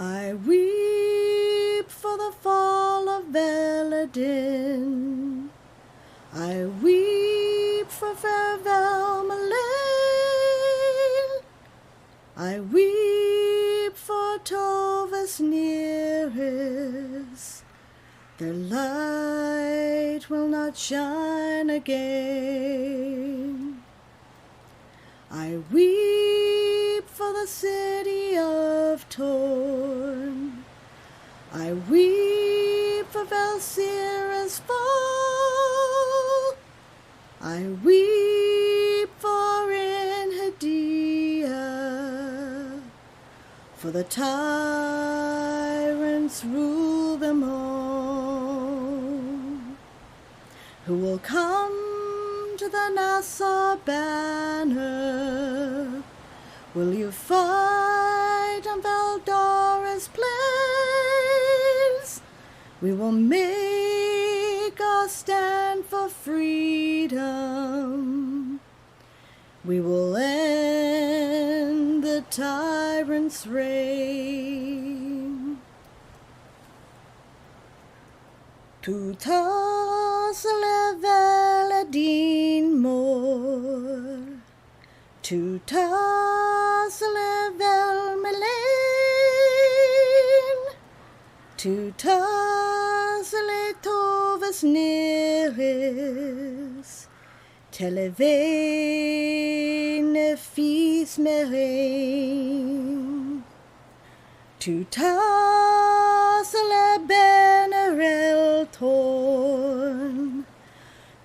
I weep for the fall of Veladin. I weep for fair Velmalane. I weep for Tovas Nearis. Their light will not shine again. I weep for the city of Torn. I weep for Valsira's fall. I weep for Enhedia, for the tyrants rule them all. Who will come to the Nassau banner? Will you fight on Valdora's plains? We will make our stand for freedom. We will end the tyrant's reign. Tout le Veladin mor, tout le Velmalane, tout le Tovas Neris, televene fils merein, tout le Benerel torn,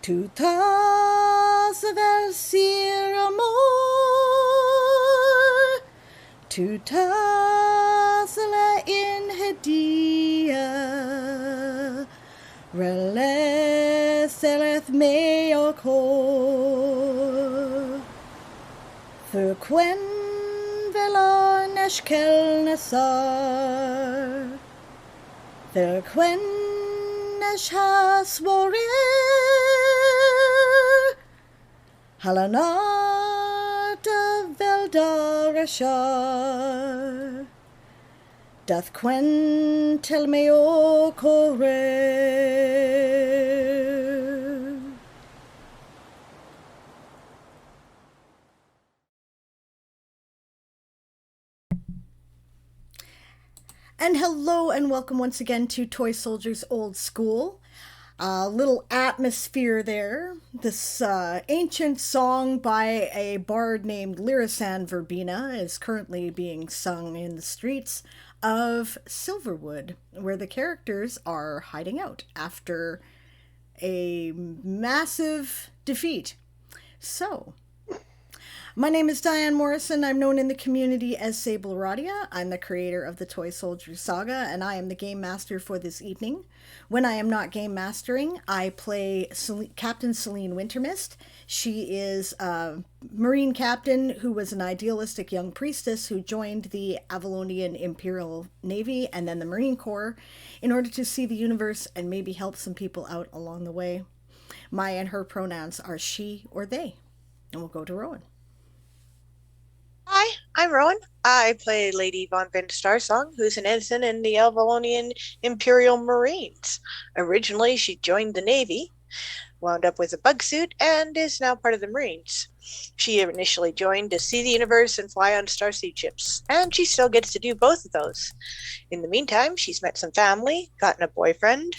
tout vel Siramor, tout la Enhedia, relesseleth meocor, for quen velar neshkel nasar, for quen nesh hasworir, halanata veldarashar, doth quen tel meocorer. And hello and welcome once again to Toy Soldiers Old School. A little atmosphere there. This ancient song by a bard named Lyrisan Verbena is currently being sung in the streets of Silverwood, where the characters are hiding out after a massive defeat. So, my name is Diane Morrison. I'm known in the community as Sable Radia. I'm the creator of the Toy Soldiers Saga, and I am the game master for this evening. When I am not game mastering, I play Captain Celine Wintermist. She is a Marine captain who was an idealistic young priestess who joined the Avalonian Imperial Navy and then the Marine Corps in order to see the universe and maybe help some people out along the way. My and her pronouns are she or they. And we'll go to Rowan. Hi, I'm Rowan. I play Lady Von Van Starsong, who's an ensign in the Avalonian Imperial Marines. Originally, she joined the Navy, wound up with a bug suit, and is now part of the Marines. She initially joined to see the universe and fly on starseed ships, and she still gets to do both of those. In the meantime, she's met some family, gotten a boyfriend,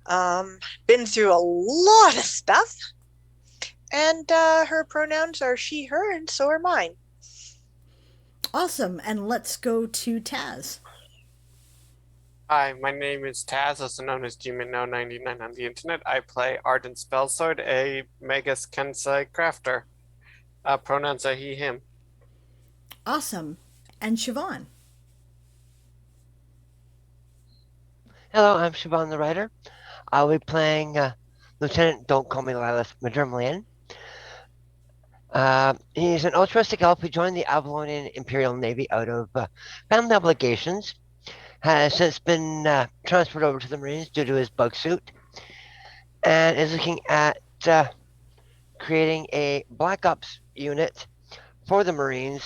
been through a lot of stuff, and her pronouns are she, her, and so are mine. Awesome, and let's go to Taz. Hi, my name is Taz, also known as GMino99 on the internet. I play Ardent Spellsword, a Magus Kensei crafter. Pronouns are he, him. Awesome, and Siobhan. Hello, I'm Siobhan the writer. I'll be playing Lieutenant Don't Call Me Lilith Madrimlian. He's an altruistic elf who joined the Avalonian Imperial Navy out of family obligations. Has since been transferred over to the Marines due to his bug suit, and is looking at creating a Black Ops unit for the Marines.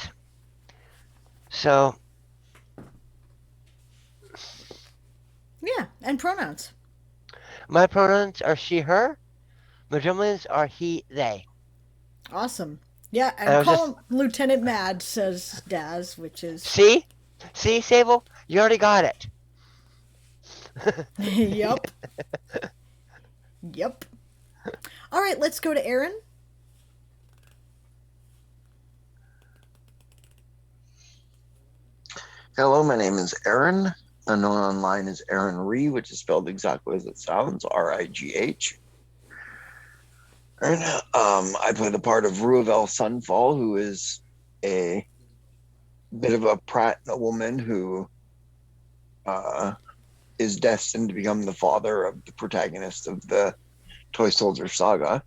So Yeah, and pronouns. My pronouns are she, her. Majumlians are he, they. Awesome. Yeah, And and I was call just, him Lieutenant Mad, says Daz, which is. see? See, Sable? You already got it. Yup. Yep. All right, let's go to Aaron. Hello, my name is Aaron. I'm known online as Aaron Ree, which is spelled exactly as it sounds, R-I-G-H. And, I play the part of Ruavel Sunfall, who is a bit of a prat woman who is destined to become the father of the protagonist of the Toy Soldier Saga,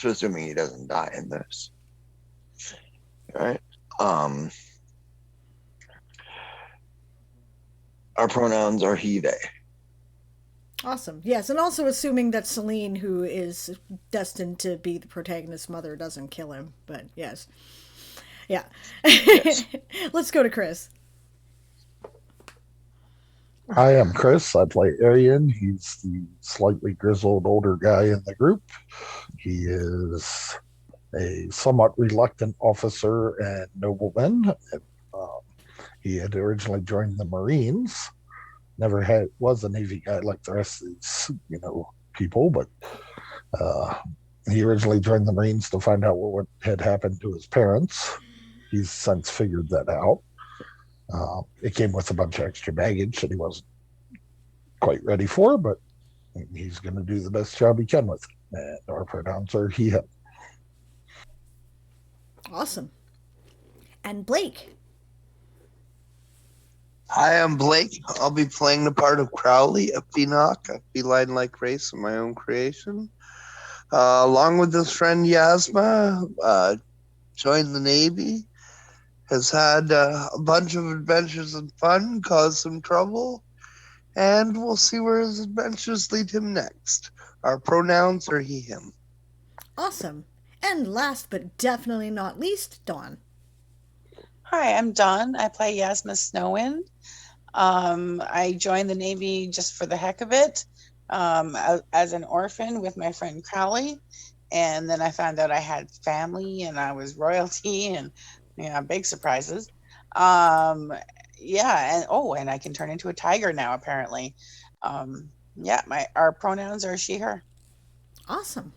assuming he doesn't die in this. All right. Our pronouns are he, they. Awesome. Yes, and also assuming that Celine, who is destined to be the protagonist's mother, doesn't kill him. But yes. Yeah. Yes. Let's go to Chris. Hi, I'm Chris. I play Arian. He's the slightly grizzled older guy in the group. He is a somewhat reluctant officer and nobleman. He had originally joined the Marines. Never was a Navy guy like the rest of these, people, but he originally joined the Marines to find out what had happened to his parents. He's since figured that out. It came with a bunch of extra baggage that he wasn't quite ready for, but he's going to do the best job he can with it. And our pronouns are he, him. Awesome. And Blake. Hi, I'm Blake. I'll be playing the part of Crowley, a Phoenix, a feline-like race of my own creation. Along with his friend Yasma, joined the Navy, has had a bunch of adventures and fun, caused some trouble, and we'll see where his adventures lead him next. Our pronouns are he, him. Awesome. And last but definitely not least, Dawn. Hi, I'm Dawn. I play Yasma Snowwind. I joined the Navy just for the heck of it, as an orphan with my friend Crowley. And then I found out I had family and I was royalty and, big surprises. And I can turn into a tiger now, apparently. Our pronouns are she, her. Awesome.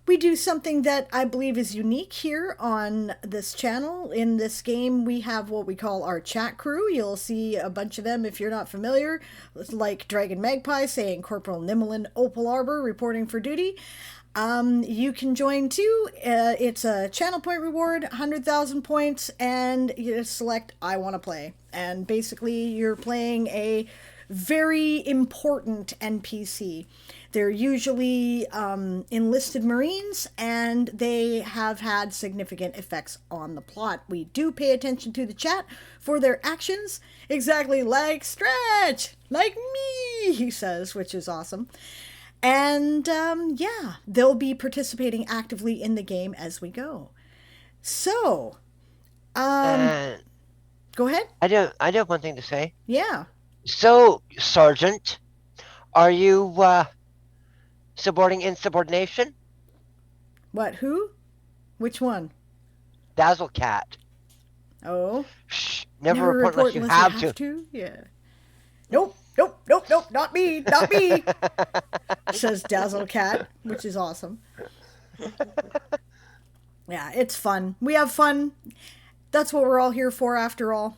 We do something that I believe is unique here on this channel. In this game, we have what we call our chat crew. You'll see a bunch of them if you're not familiar, like Dragon Magpie saying Corporal Nimmelin Opal Arbor reporting for duty. You can join too. It's a channel point reward, 100,000 points, and you just select I want to play. And basically, you're playing a very important NPC. They're usually enlisted Marines, and they have had significant effects on the plot. We do pay attention to the chat for their actions, exactly like Stretch, like me, he says, which is awesome. And they'll be participating actively in the game as we go. So, go ahead. I do have one thing to say. Yeah. So, Sergeant, are you supporting insubordination? What? Who? Which one? Dazzlecat. Oh. Shh. Never report unless you have to. Yeah. Nope, not me, says Dazzlecat, which is awesome. Yeah, it's fun. We have fun. That's what we're all here for, after all.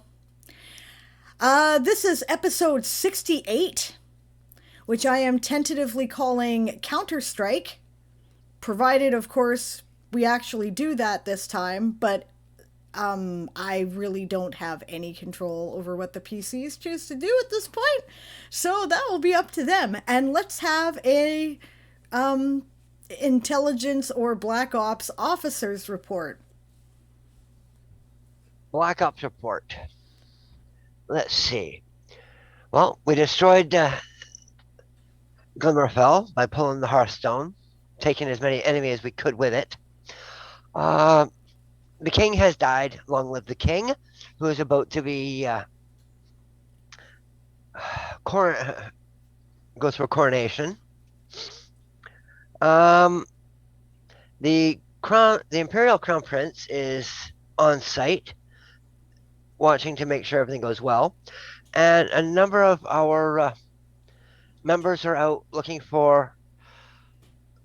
This is episode 68, which I am tentatively calling Counter-Strike, provided, of course, we actually do that this time, but I really don't have any control over what the PCs choose to do at this point, so that will be up to them. And let's have a intelligence or Black Ops officers report. Black Ops report. Let's see. Well, we destroyed Glimmerfell by pulling the Hearthstone, taking as many enemies as we could with it. The king has died. Long live the king, who is about to be go through a coronation. The Imperial Crown Prince is on site, watching to make sure everything goes well, and a number of our members are out looking for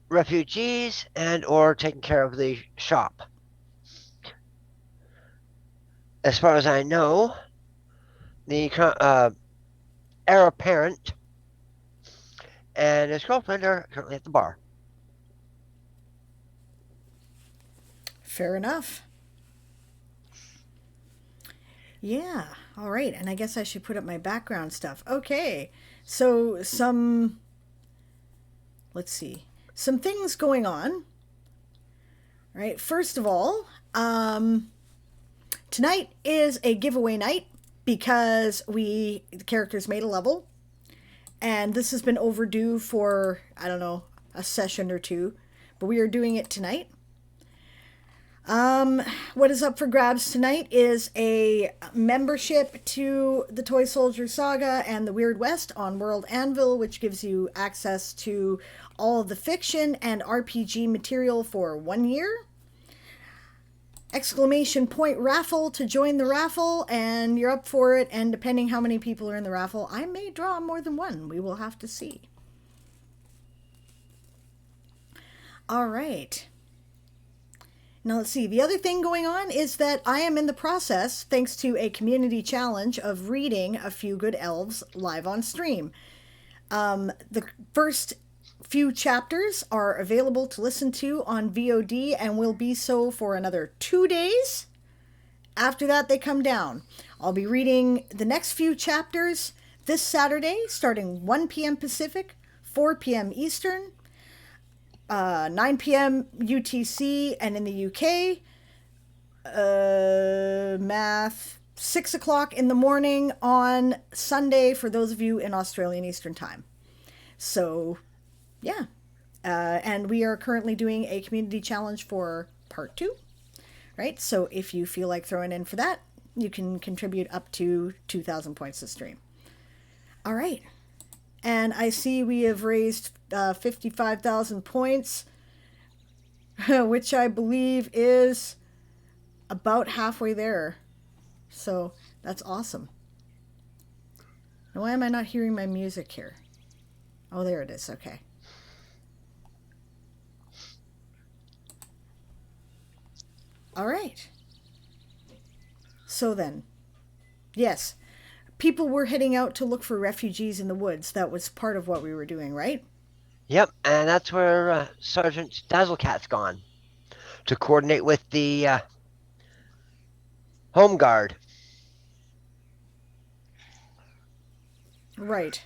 refugees and/or taking care of the shop. As far as I know, the heir apparent and his girlfriend are currently at the bar. Fair enough. Yeah, all right. And I guess I should put up my background stuff. Okay, so let's see, some things going on. All right, first of all, tonight is a giveaway night because the characters made a level. And this has been overdue for, I don't know, a session or two. But we are doing it tonight. What is up for grabs tonight is a membership to the Toy Soldier Saga and the Weird West on World Anvil, which gives you access to all of the fiction and RPG material for 1 year. Exclamation point raffle to join the raffle, and you're up for it. And depending how many people are in the raffle, I may draw more than one. We will have to see. All right. Now let's see. The other thing going on is that I am in the process, thanks to a community challenge, of reading A Few Good Elves live on stream. The first few chapters are available to listen to on VOD and will be so for another 2 days. After that, they come down. I'll be reading the next few chapters this Saturday, starting 1 p.m. Pacific, 4 p.m. Eastern, 9 p.m. UTC, and in the UK, 6 o'clock in the morning on Sunday for those of you in Australian Eastern Time. So, yeah. And we are currently doing a community challenge for part 2, right? So if you feel like throwing in for that, you can contribute up to 2,000 points a stream. All right. And I see we have raised 55,000 points, which I believe is about halfway there. So that's awesome. Now, why am I not hearing my music here? Oh, there it is. Okay. All right. So then, yes, people were heading out to look for refugees in the woods. That was part of what we were doing, right? Yep, and that's where Sergeant Dazzlecat's gone to coordinate with the Home Guard. Right.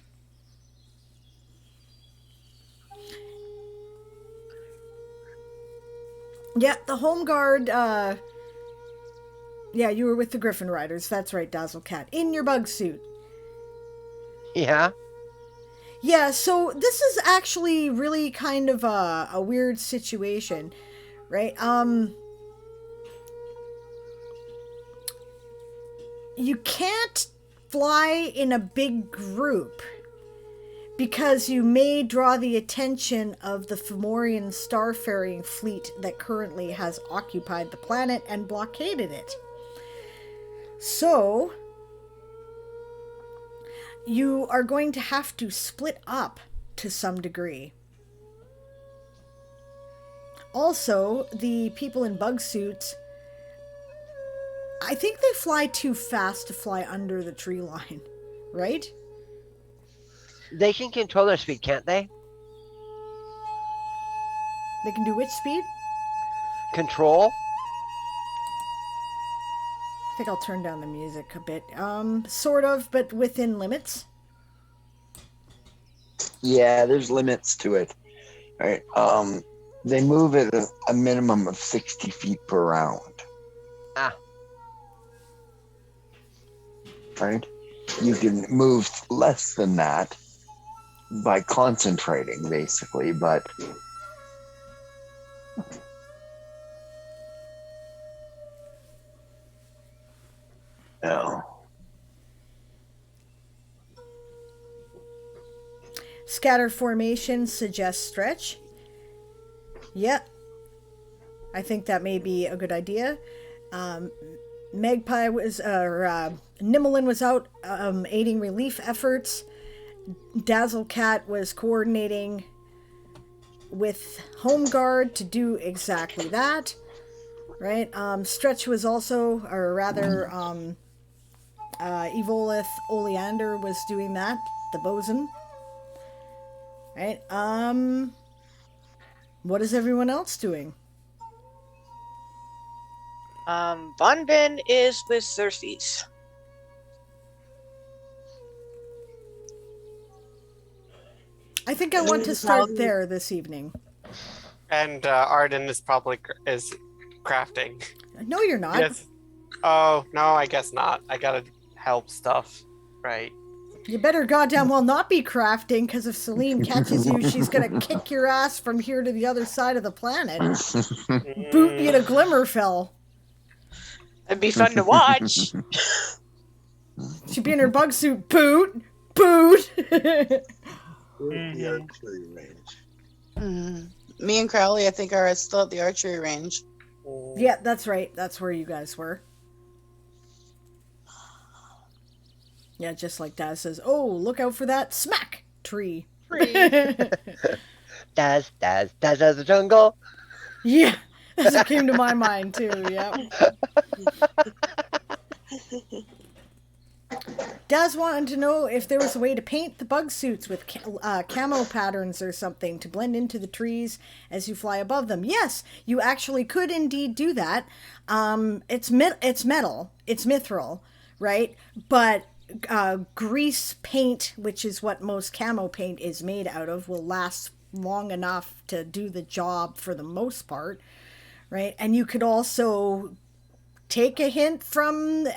Yeah, the Home Guard, yeah, you were with the Griffin Riders. That's right, Dazzlecat. In your bug suit. Yeah. Yeah, so this is actually really kind of a weird situation, right? You can't fly in a big group because you may draw the attention of the Fomorian starfaring fleet that currently has occupied the planet and blockaded it. So, you are going to have to split up to some degree. Also, the people in bug suits, I think they fly too fast to fly under the tree line, right? They can control their speed, can't they? They can do which speed? Control? I think I'll turn down the music a bit. Sort of, but within limits. Yeah, there's limits to it. Right. They move at a minimum of 60 feet per round. Ah. Right? You can move less than that by concentrating, basically, but no. scatter formation suggests stretch. Yep. I think that may be a good idea. Magpie was, Nimmelin was out aiding relief efforts. Dazzlecat was coordinating with Home Guard to do exactly that. Right? Stretch was also, or rather, Evolith Oleander was doing that, the bosun. Right? What is everyone else doing? Von Ben is with Xerxes. I think I want to start there this evening. And Arden is probably is crafting. No, you're not. Yes. Oh, no, I guess not. I gotta help stuff, right? You better goddamn well not be crafting, because if Celine catches you, she's gonna kick your ass from here to the other side of the planet. Boot you to Glimmerfell. It'd be fun to watch. She'd be in her bug suit. Boot! Boot! The archery range. Me and Crowley, I think, are still at the archery range. Yeah, that's right. That's where you guys were. Yeah, just like Daz says, oh, look out for that smack tree. Daz out of the jungle. Yeah, that's what came to my mind too, yeah. Daz wanted to know if there was a way to paint the bug suits with camo patterns or something to blend into the trees as you fly above them. Yes, you actually could indeed do that. It's metal, it's mithril, right? But grease paint, which is what most camo paint is made out of, will last long enough to do the job for the most part, right? And you could also take a hint from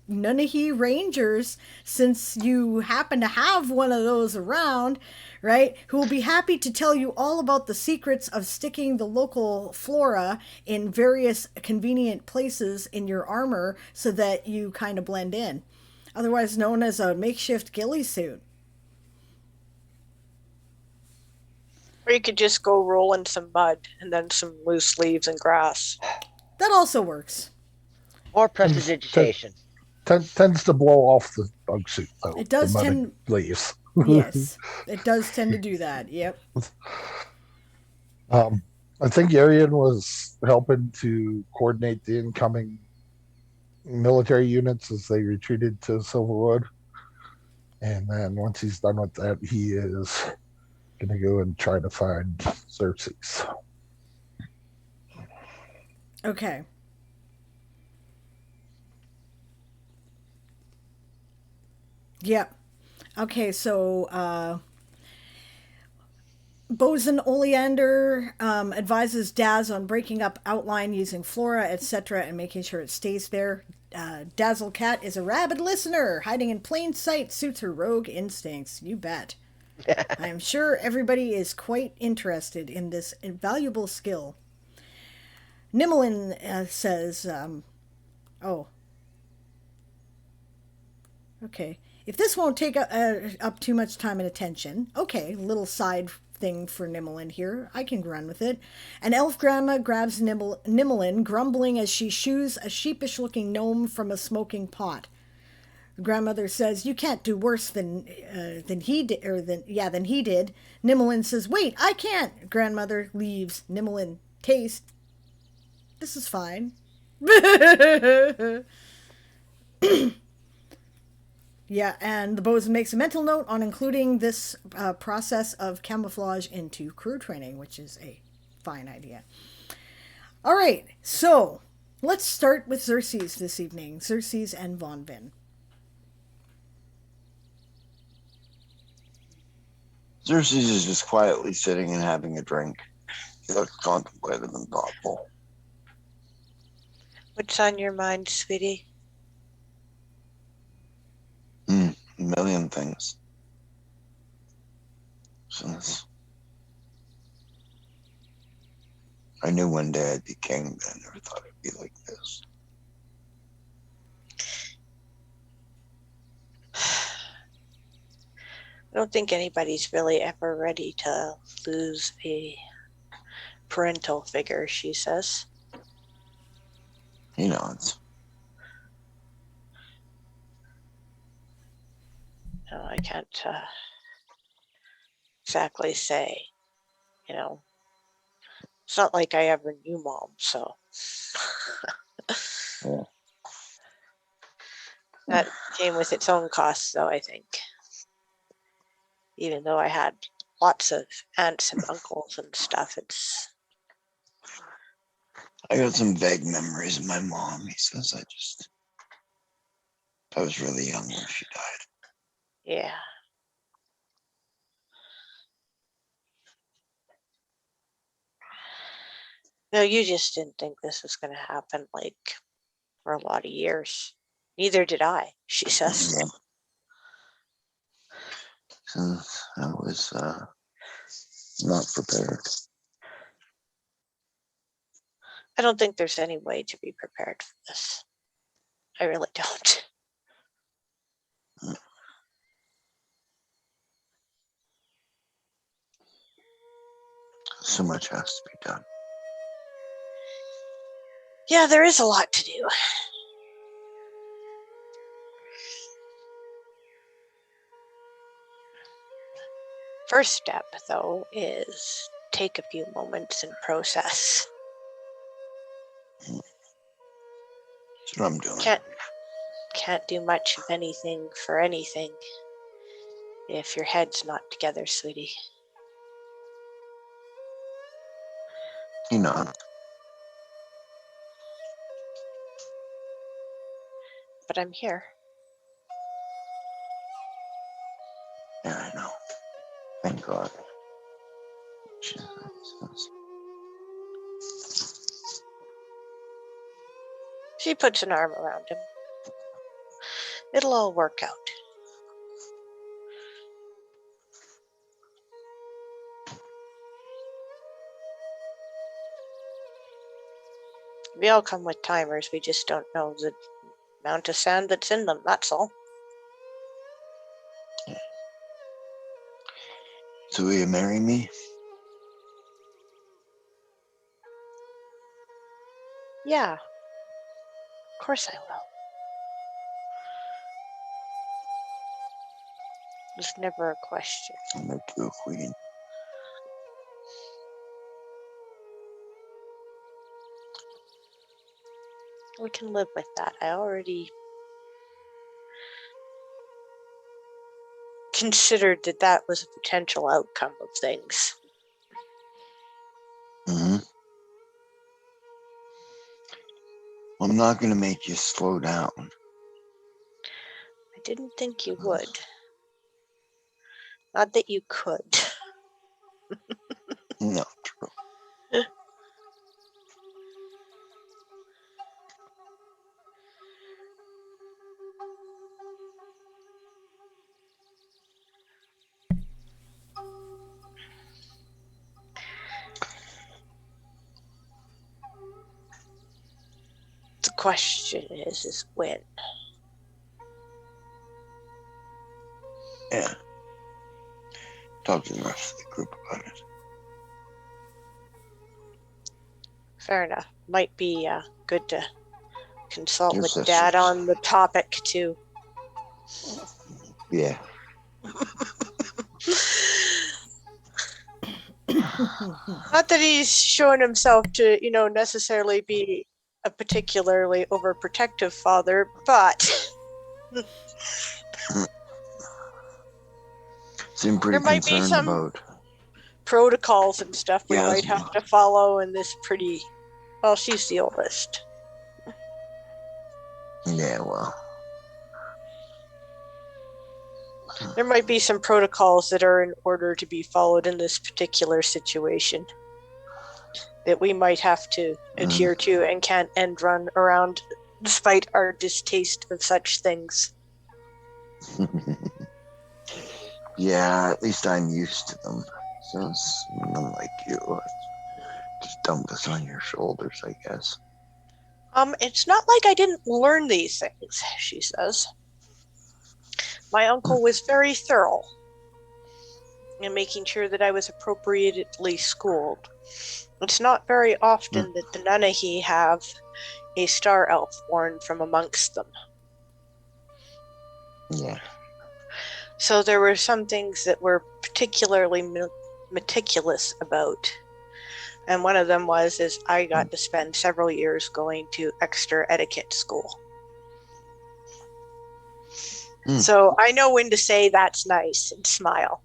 Nunnehi Rangers, since you happen to have one of those around, right, who will be happy to tell you all about the secrets of sticking the local flora in various convenient places in your armor so that you kind of blend in. Otherwise known as a makeshift ghillie suit. Or you could just go roll in some mud and then some loose leaves and grass. That also works. Or prestidigitation. Tends to blow off the bug suit, though. It does tend... leaves. Yes, it does tend to do that, yep. I think Arian was helping to coordinate the incoming military units as they retreated to Silverwood. And then once he's done with that, he is going to go and try to find Xerxes. Okay. Yep. Okay, so Bosun Oleander advises Daz on breaking up outline using flora, etc., and making sure it stays there. Dazzlecat is a rabid listener. Hiding in plain sight suits her rogue instincts. You bet. I am sure everybody is quite interested in this invaluable skill. Nimmelin says, oh. Okay. If this won't take up too much time and attention, okay, little side thing for Nimmelin here. I can run with it. An elf grandma grabs Nimmelin, grumbling as she shoos a sheepish-looking gnome from a smoking pot. The grandmother says, "You can't do worse than he did." Than he did. Nimmelin says, "Wait, I can't." Grandmother leaves. Nimmelin, taste. This is fine. Yeah, and the bosun makes a mental note on including this process of camouflage into crew training, which is a fine idea. All right, so let's start with Xerxes this evening. Xerxes and Von Vin. Xerxes is just quietly sitting and having a drink. He looks contemplative and thoughtful. What's on your mind, sweetie? A million things. Since I knew one day I'd be king, but I never thought it'd be like this. don't think anybody's really ever ready to lose a parental figure, she says. He nods. No, I can't exactly say. It's not like I ever knew Mom, so. Yeah. That came with its own costs, though, I think. Even though I had lots of aunts and uncles and stuff, I got some vague memories of my mom. He says I was really young when she died. yeah. No, you just didn't think this was going to happen, for a lot of years. Neither did I, she says. Yeah. So I was not prepared. I don't think there's any way to be prepared for this. I really don't. So much has to be done. Yeah, there is a lot to do. First step, though, is take a few moments and process. That's what I'm doing. Can't do much of anything for anything if your head's not together, sweetie. You know. But I'm here. Yeah, I know. Thank God. She puts an arm around him. It'll all work out. We all come with timers. We just don't know the amount of sand that's in them, that's all. So will you marry me? Yeah. Of course I will. There's never a question. I'll make you a queen. We can live with that. I already considered that was a potential outcome of things. Mm-hmm. I'm not going to make you slow down. I didn't think you would. Not that you could. No, true. The question is when. Yeah. Talk to the rest of the group about it. Fair enough. Might be good to consult Your with sisters. Dad on the topic too. Yeah. Not that he's shown himself to, necessarily be a particularly overprotective father, but Seem pretty there might be concerned some about. protocols and stuff we Yeah, might have to follow in this pretty. Well, she's the oldest. Yeah, well. There might be some protocols that are in order to be followed in this particular situation that we might have to adhere to and can't end run around despite our distaste of such things. Yeah, at least I'm used to them. So it's unlike you. Just dump this on your shoulders, I guess. It's not like I didn't learn these things, she says. My uncle was very thorough. and making sure that I was appropriately schooled. It's not very often that the Nanahi have a star elf born from amongst them. Yeah. So there were some things that were particularly meticulous about. And one of them was I got to spend several years going to extra etiquette school. So I know when to say that's nice and smile.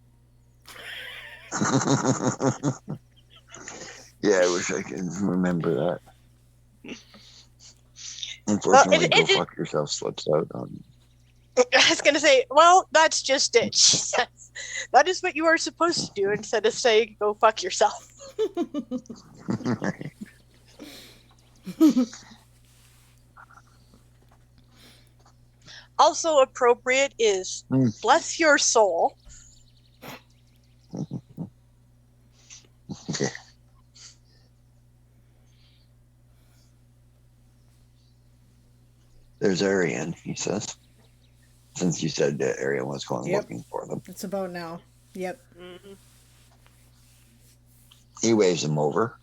Yeah, I wish I could remember that. Unfortunately, go fuck yourself slips out on. I was going to say, well, that's just it. That is what you are supposed to do instead of saying, go fuck yourself. Also appropriate is bless your soul. Okay. There's Arian, he says. Since you said that Arian was going looking for them. It's about now. Yep. Mm-hmm. He waves him over.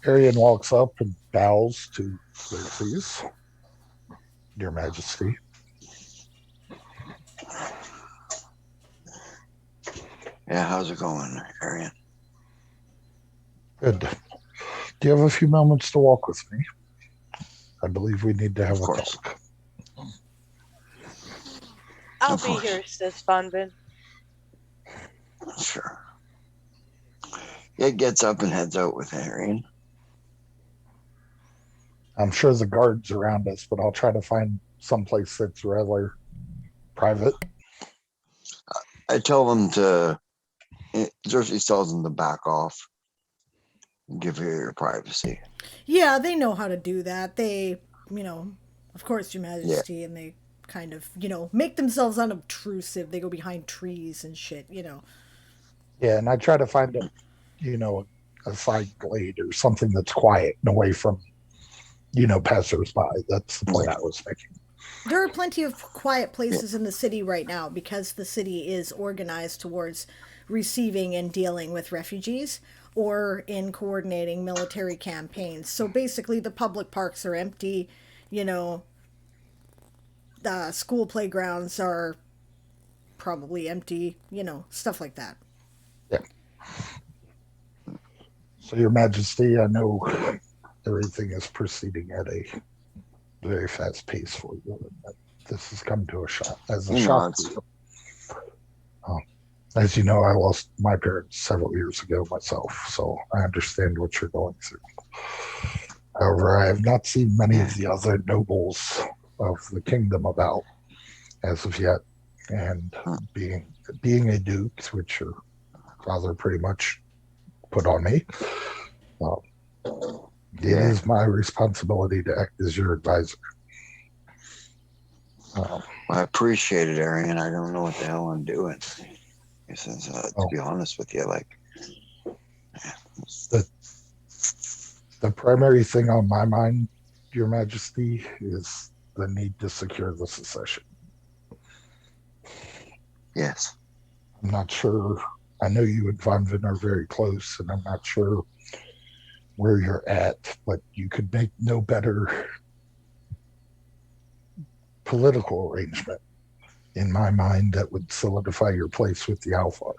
Arian walks up and bows to Xerxes. Your Majesty. Yeah, how's it going, Arian? Good. Do you have a few moments to walk with me? I believe we need to have a talk. I'll be here, says Fonvin. Sure. It gets up and heads out with Arian. I'm sure the guard's around us, but I'll try to find someplace that's rather private. I tell them to, Xerxes tells them to back off and give you your privacy. Yeah, they know how to do that. They, of course, Your Majesty, and they kind of, make themselves unobtrusive. They go behind trees and shit, Yeah, and I try to find a side glade or something that's quiet and away from, passersby. That's the point I was making. There are plenty of quiet places in the city right now because the city is organized towards receiving and dealing with refugees or in coordinating military campaigns. So basically the public parks are empty, the school playgrounds are probably empty, stuff like that. Yeah. So, Your Majesty, I know everything is proceeding at a very fast pace for you. This has come to a shock. As you know, I lost my parents several years ago myself, so I understand what you're going through. However, I have not seen many of the other nobles of the kingdom about as of yet, and being a duke, which your father pretty much put on me, it is my responsibility to act as your advisor. I appreciate it, Arian. I don't know what the hell I'm doing. Since, to be honest with you, the primary thing on my mind, Your Majesty, is the need to secure the secession. Yes. I'm not sure. I know you and Fonvin are very close, and I'm not sure where you're at, but you could make no better political arrangement, in my mind, that would solidify your place with the Alfar.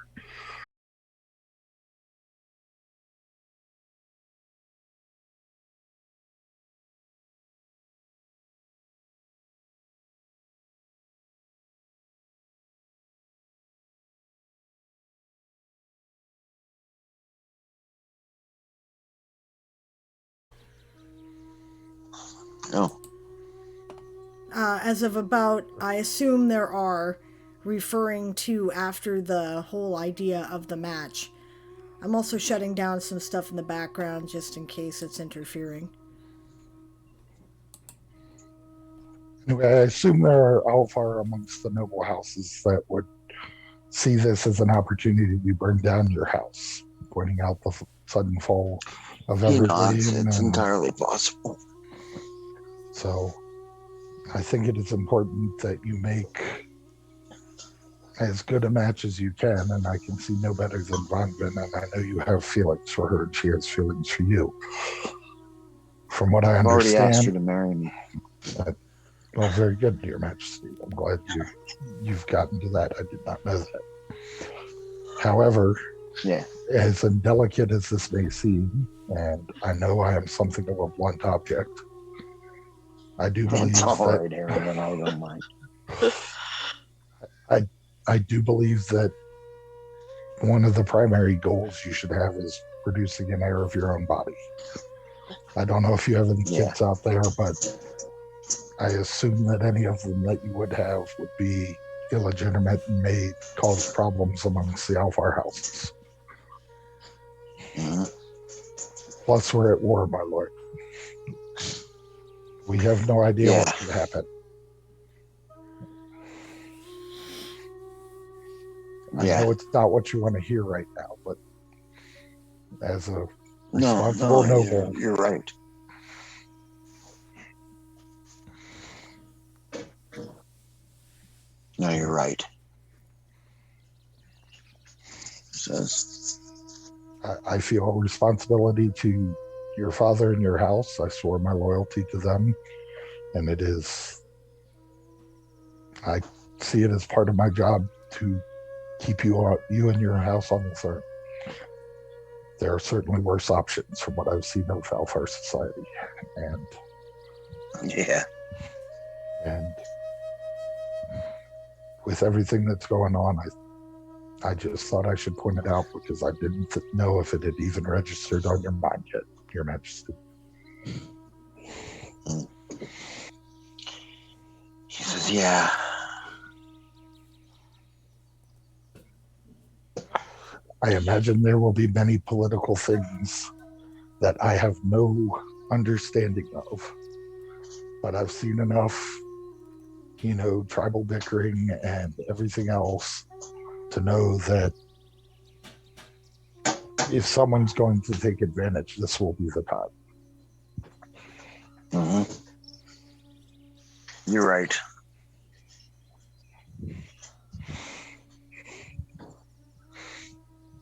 No. As of about, I assume there are, referring to after the whole idea of the match. I'm also shutting down some stuff in the background just in case it's interfering. Anyway, I assume there are Alfar amongst the noble houses that would see this as an opportunity to bring down your house, pointing out the sudden fall of everybody. It's entirely possible. So I think it is important that you make as good a match as you can, and I can see no better than Vonvin, and I know you have feelings for her, and she has feelings for you. From what I I've already asked her understand, to marry me. well, very good, Your Majesty. I'm glad you've gotten to that. I did not know that. However, Yeah. as indelicate as this may seem, and I know I am something of a blunt object, I do believe It's all that right, Aaron. I don't mind. I do believe that one of the primary goals you should have is producing an heir of your own body. I don't know if you have any kids out there, but I assume that any of them that you would have would be illegitimate and may cause problems amongst the Alfar houses. Mhm. Plus, we're at war, my lord. We have no idea Yeah. what could happen. I Yeah. know it's not what you want to hear right now, but as a No, responsible noble, you're right. No, you're right. Says, I feel a responsibility to your father and your house. I swore my loyalty to them, and it is, I see it as part of my job to keep you and your house on the throne. There are certainly worse options from what I've seen of Alfar society, and with everything that's going on, I just thought I should point it out because I didn't know if it had even registered on your mind yet, Your Majesty. He says, yeah. I imagine there will be many political things that I have no understanding of, but I've seen enough, tribal bickering and everything else to know that if someone's going to take advantage, this will be the time. Mm-hmm. You're right.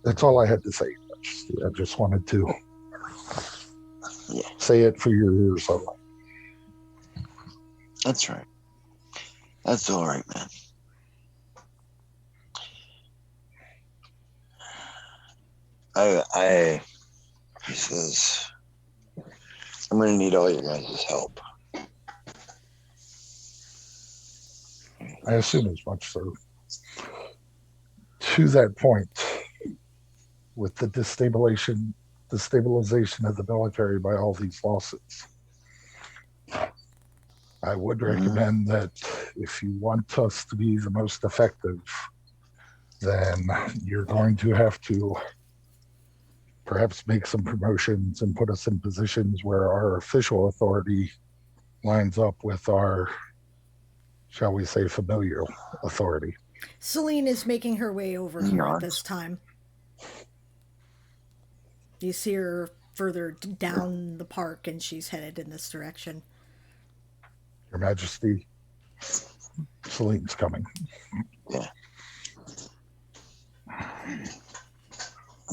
That's all I had to say, Your Majesty. I just wanted to say it for your ears only. That's right. That's all right, man. He says, I'm going to need all your guys' help. I assume as much, sir. To that point, with the destabilization of the military by all these lawsuits, I would recommend that if you want us to be the most effective, then you're going to have to perhaps make some promotions and put us in positions where our official authority lines up with our, shall we say, familial authority. Celine is making her way over here at this time. You see her further down the park, and she's headed in this direction. Your Majesty, Celine's coming. Yeah.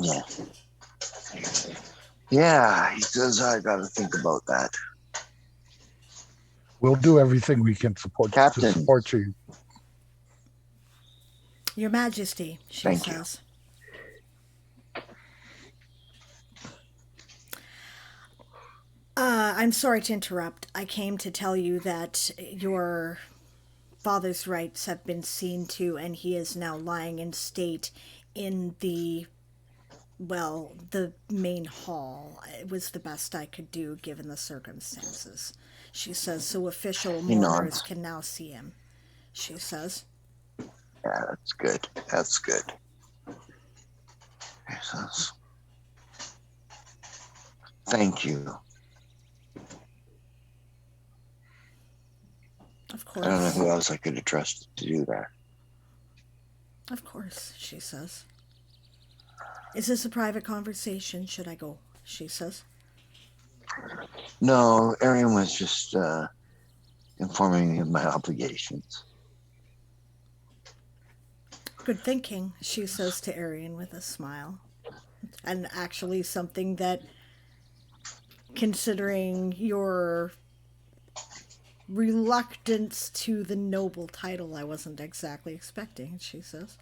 Yeah. Yeah, he says I got to think about that. We'll do everything we can to support you. Your Majesty, she says. I'm sorry to interrupt. I came to tell you that your father's rights have been seen to, and he is now lying in state in the main hall. It was the best I could do given the circumstances. She says, so official mourners can now see him. She says. Yeah, that's good. That's good. He says, thank you. Of course. I don't know who else I could have trusted to do that. Of course, she says. Is this a private conversation? Should I go? She says. No, Arian was just informing me of my obligations. Good thinking, she says to Arian with a smile. And actually something that, considering your reluctance to the noble title, I wasn't exactly expecting, she says.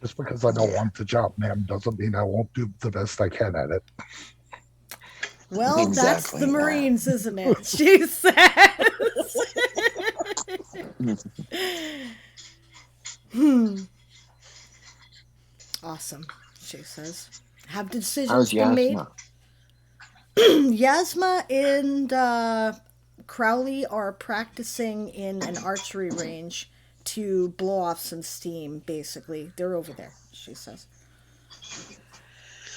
Just because I don't want the job, ma'am, doesn't mean I won't do the best I can at it. Well, that's Exactly, the yeah. Marines, isn't it? She says. Awesome, she says. Have decisions How's been made? Yasma? Yasma and Crowley are practicing in an archery range to blow off some steam, basically. They're over there, she says.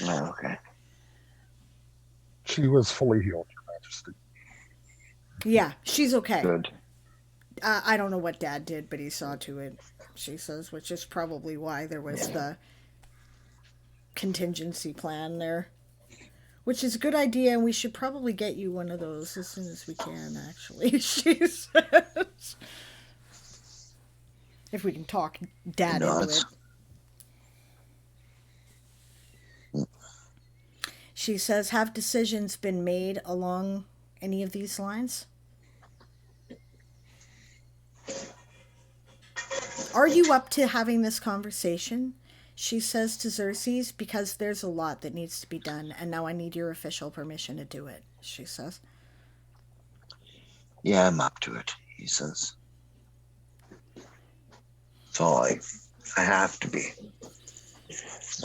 Oh, okay. She was fully healed, Your Majesty. Yeah, she's okay. Good. I don't know what Dad did, but he saw to it, she says, which is probably why there was the contingency plan there. Which is a good idea, and we should probably get you one of those as soon as we can, actually, she says. If we can talk Dad into it. She says, have decisions been made along any of these lines? Are you up to having this conversation? She says to Xerxes, because there's a lot that needs to be done, and now I need your official permission to do it, she says. Yeah, I'm up to it, he says. So I have to be.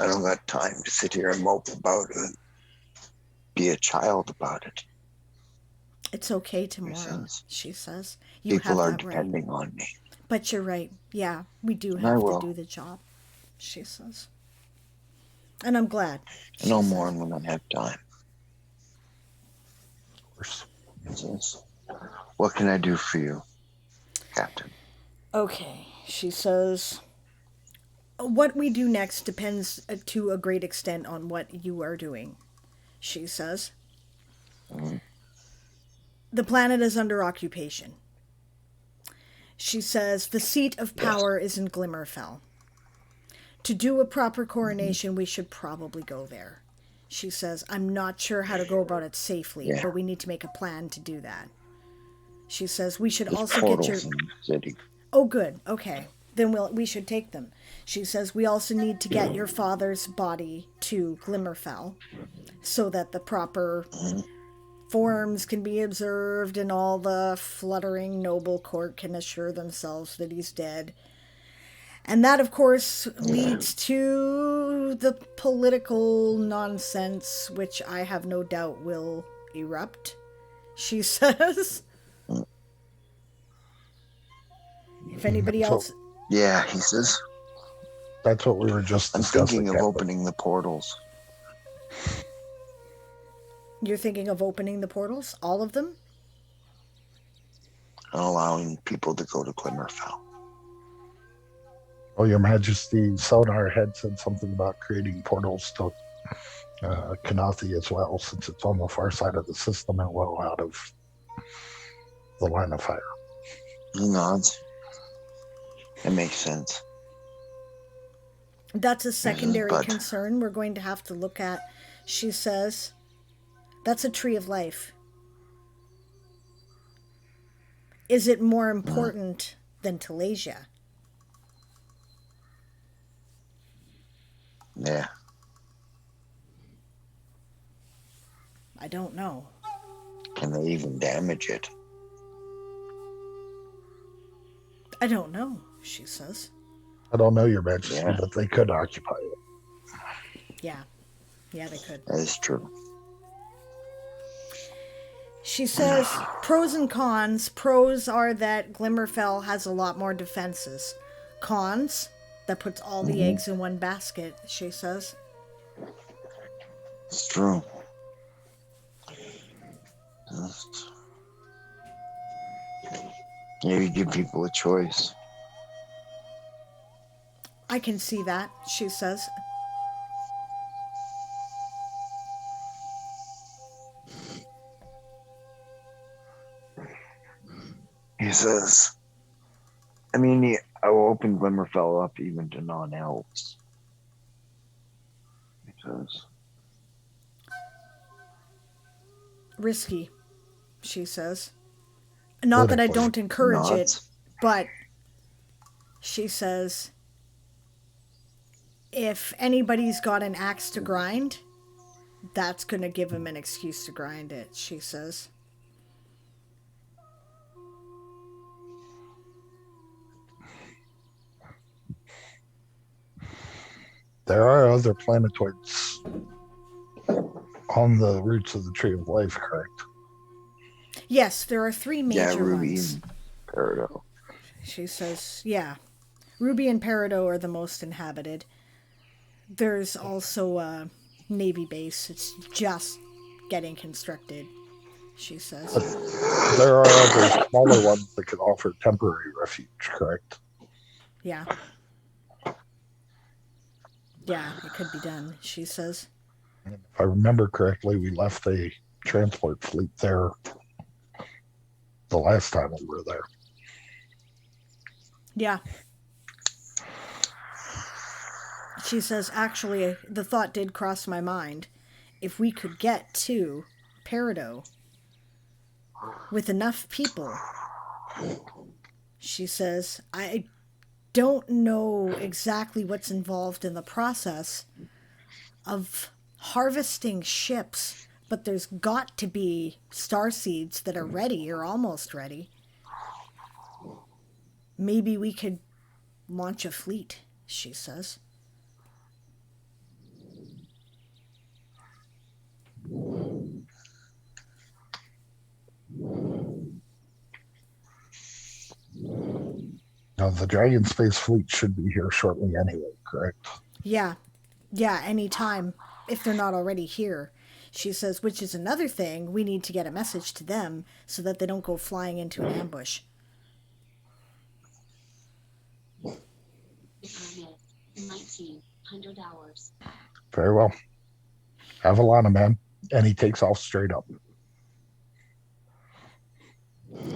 I don't got time to sit here and mope about it and be a child about it. It's okay tomorrow, she says. People are depending on me. But you're right. Yeah, we do have to do the job, she says. And I'm glad. No more when I have time. Of course. He says, what can I do for you, Captain? Okay, she says. What we do next depends to a great extent on what you are doing, she says. The planet is under occupation. She says the seat of power is in Glimmerfell. To do a proper coronation, we should probably go there. She says, I'm not sure how to go about it safely, but we need to make a plan to do that. She says, we should also get your... City. Oh, good. Okay. Then we should take them. She says, we also need to get your father's body to Glimmerfell so that the proper forms can be observed and all the fluttering noble court can assure themselves that he's dead. And that, of course, leads to the political nonsense, which I have no doubt will erupt, she says. If anybody else... Yeah, he says. That's what we were just discussing. I'm thinking of opening the portals. You're thinking of opening the portals? All of them? And allowing people to go to Glimmerfell. Oh, Your Majesty, Sonar had said something about creating portals to Kanathi as well, since it's on the far side of the system and well out of the line of fire. He nods. It makes sense. That's a secondary concern we're going to have to look at, she says. That's a tree of life. Is it more important than Talasia? Yeah. I don't know. Can they even damage it? I don't know, she says. I don't know, Your Majesty, but they could occupy it. Yeah. Yeah, they could. That is true. She says, pros and cons. Pros are that Glimmerfell has a lot more defenses. Cons, that puts all the eggs in one basket, she says. It's true. Yeah, you give people a choice. I can see that, she says. He says, I mean, I will open Glimmerfell up even to non-elves. Because Risky, she says. Not that I don't encourage it, but she says, if anybody's got an axe to grind, that's going to give him an excuse to grind it, she says. There are other planetoids on the roots of the Tree of Life, correct? Yes, there are 3 major Ruby ones. and Peridot. She says, yeah. Ruby and Peridot are the most inhabited. There's also a Navy base. It's just getting constructed, she says. But there are other smaller ones that can offer temporary refuge, correct? Yeah. Yeah, it could be done, she says. And if I remember correctly, we left a transport fleet there the last time we were there. Yeah. She says, actually, the thought did cross my mind. If we could get to Peridot with enough people, she says, I don't know exactly what's involved in the process of harvesting ships, but there's got to be starseeds that are ready or almost ready. Maybe we could launch a fleet, she says. Now, the Dragon Space Fleet should be here shortly anyway, correct? Yeah, anytime, if they're not already here. She says, which is another thing, we need to get a message to them so that they don't go flying into an ambush. Very well. Avalana, man. And he takes off straight up.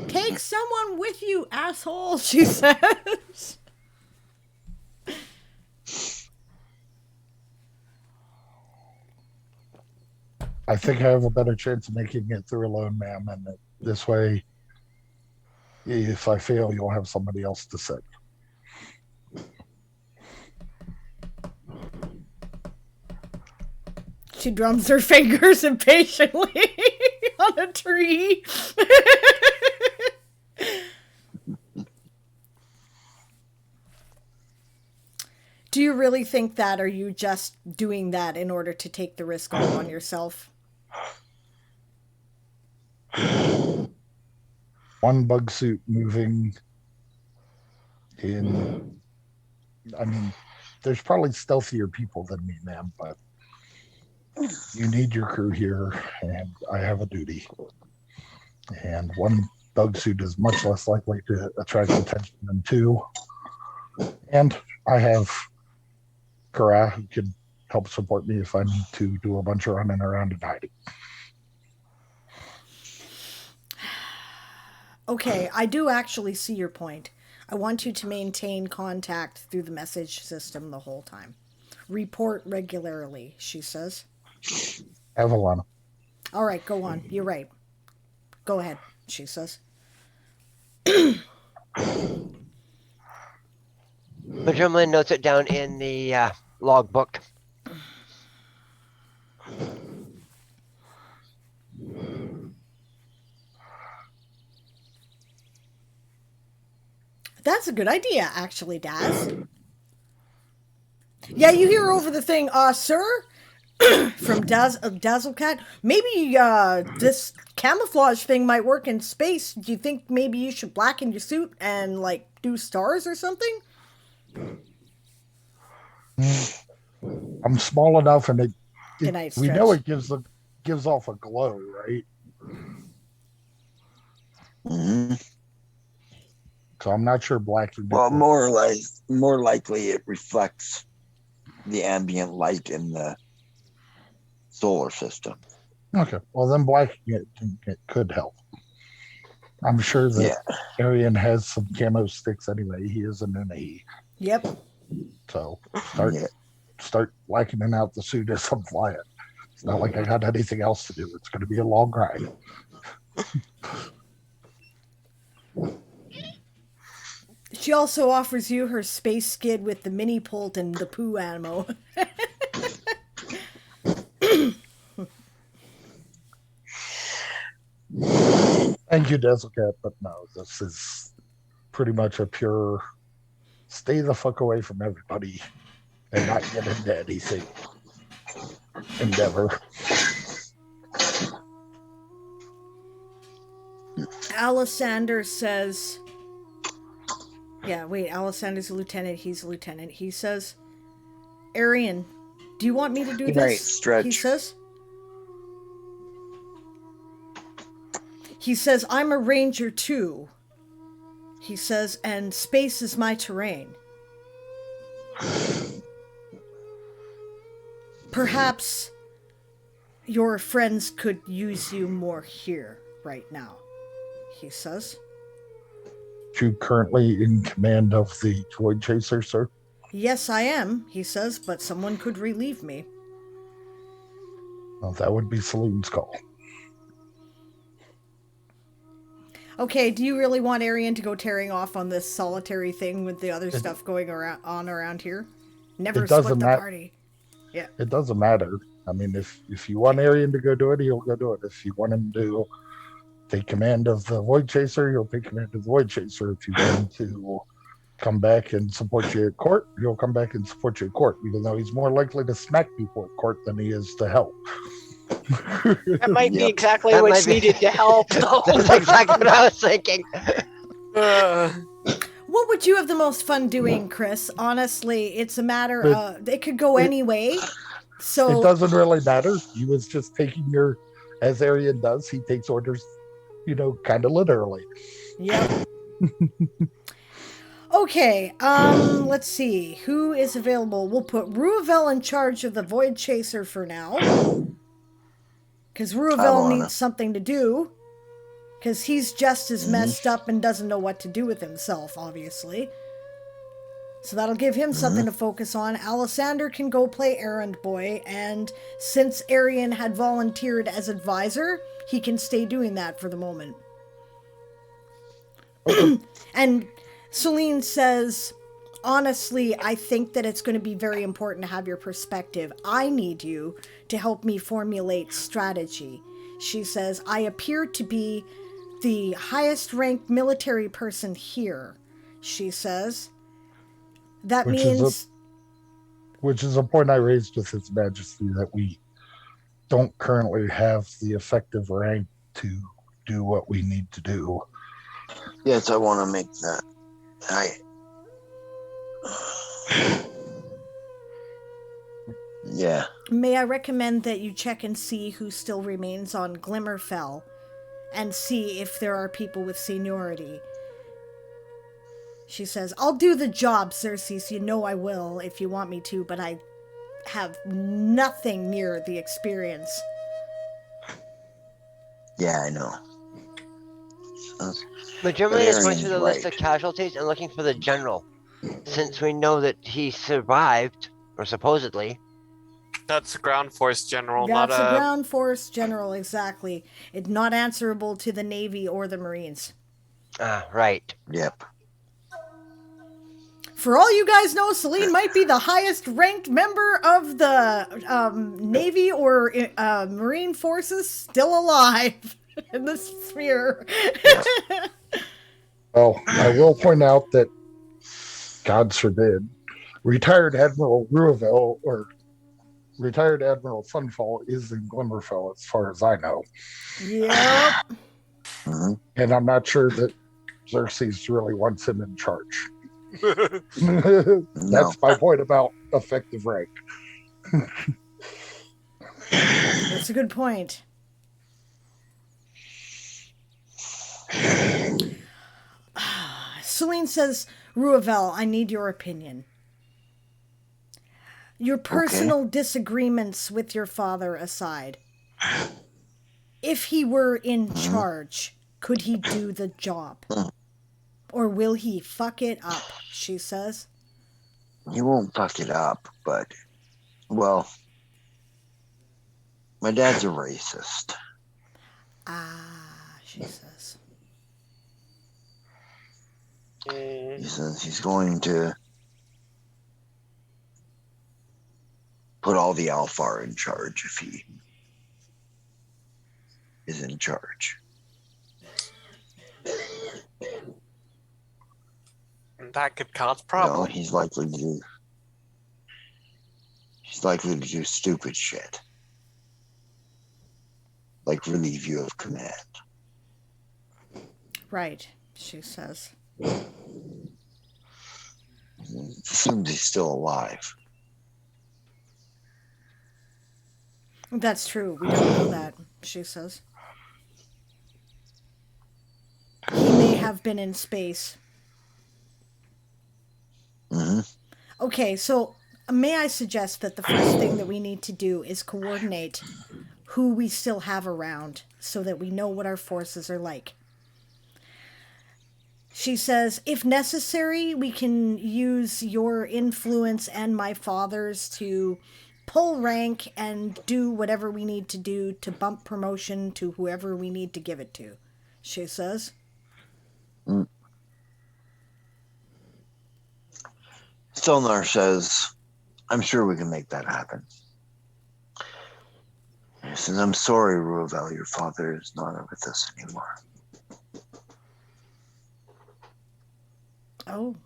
Take someone with you, asshole, she says. I think I have a better chance of making it through alone, ma'am. And this way, if I fail, you'll have somebody else to send. She drums her fingers impatiently on a tree. Do you really think that, or are you just doing that in order to take the risk all on yourself? One bug suit moving in. I mean, there's probably stealthier people than me, ma'am, but you need your crew here, and I have a duty. And one bug suit is much less likely to attract attention than 2. And I have Kara, who can help support me if I need to do a bunch of running around and hiding. Okay, I do actually see your point. I want you to maintain contact through the message system the whole time. Report regularly, she says. Avalana. All right, go on. You're right. Go ahead, she says. Benjamin notes it down in the logbook. That's a good idea, actually, Daz. Yeah, you hear over the thing, sir? From Dazzlecat. Maybe this camouflage thing might work in space. Do you think maybe you should blacken your suit and, like, do stars or something? I'm small enough, and we know it gives off a glow, right? Mm-hmm. So I'm not sure black. Well, more likely it reflects the ambient light in the solar system. Okay. Well, then blacking it could help. I'm sure that Arian has some camo sticks anyway. He is a Nunahi. Yep. So start likening out the suit as I'm flying. It's not like I got anything else to do. It's going to be a long ride. She also offers you her space skid with the mini pult and the poo ammo. Thank you, Desilcat, but no, this is pretty much a pure stay the fuck away from everybody and not get into anything endeavor. Alisander says... Yeah, wait, Alisander's a lieutenant, he's a lieutenant. He says, Arian, do you want me to do this? Right, stretch. He says, I'm a ranger too. He says, and space is my terrain. Perhaps your friends could use you more here right now, he says. You currently in command of the Voidchasers, sir? Yes, I am, he says, but someone could relieve me. Well, that would be Celine's call. Okay, do you really want Arian to go tearing off on this solitary thing with the other stuff going around here? Never split the party. Yeah. It doesn't matter. I mean, if you want Arian to go do it, he'll go do it. If you want him to take command of the Voidchaser, he'll take command of the Voidchaser. If you want him to come back and support you at court, he'll come back and support you at court, even though he's more likely to smack people at court than he is to help. That might be exactly what's needed to help, though. That's exactly what I was thinking. What would you have the most fun doing, Chris? Honestly, it's a matter of... It could go any way. So it doesn't really matter. He was just taking as Arian does, he takes orders, kind of literally. Yep. Okay, let's see. Who is available? We'll put Ruavel in charge of the Voidchaser for now. Because Ruavel needs something to do. Because he's just as messed up and doesn't know what to do with himself, obviously. So that'll give him something to focus on. Alisander can go play errand boy, and since Arian had volunteered as advisor, he can stay doing that for the moment. And Celine says, honestly, I think that it's going to be very important to have your perspective. I need you to help me formulate strategy. She says, I appear to be the highest ranked military person here, she says. That means... Which is a point I raised with His Majesty, that we don't currently have the effective rank to do what we need to do. Yes, I want to make that. Yeah. May I recommend that you check and see who still remains on Glimmerfell and see if there are people with seniority. She says, I'll do the job, Cersei, so you know I will if you want me to, but I have nothing near the experience. Yeah, I know. But generally it's going through the list of casualties and looking for the general. Since we know that he survived, or supposedly. That's a ground force general, That's not a ground force general, exactly. It's not answerable to the Navy or the Marines. Ah, right. Yep. For all you guys know, Celine might be the highest ranked member of the Navy or Marine forces still alive in this sphere. Well, I will point out that, God forbid, retired Admiral Ruavel or retired Admiral Sunfall is in Glimmerfell, as far as I know. Yep. And I'm not sure that Xerxes really wants him in charge. That's my point about effective rank. That's a good point. Celine says, Ruavel, I need your opinion. Your personal disagreements with your father aside, if he were in charge, Could he do the job? Or will he fuck it up, she says. He won't fuck it up, but, well, my dad's a racist. Ah, she says. He says he's going to put all the Alfar in charge if he is in charge. That could cause problems. No, he's likely to do stupid shit. Like relieve you of command. Right, she says. Assumes he's still alive. That's true. We don't know that, she says. He may have been in space. Mm-hmm. Okay, so may I suggest that the first thing that we need to do is coordinate who we still have around so that we know what our forces are like. She says, if necessary, we can use your influence and my father's to pull rank and do whatever we need to do to bump promotion to whoever we need to give it to, she says. Stilnar says, I'm sure we can make that happen. He says, I'm sorry, Ruavel, your father is not with us anymore. Oh.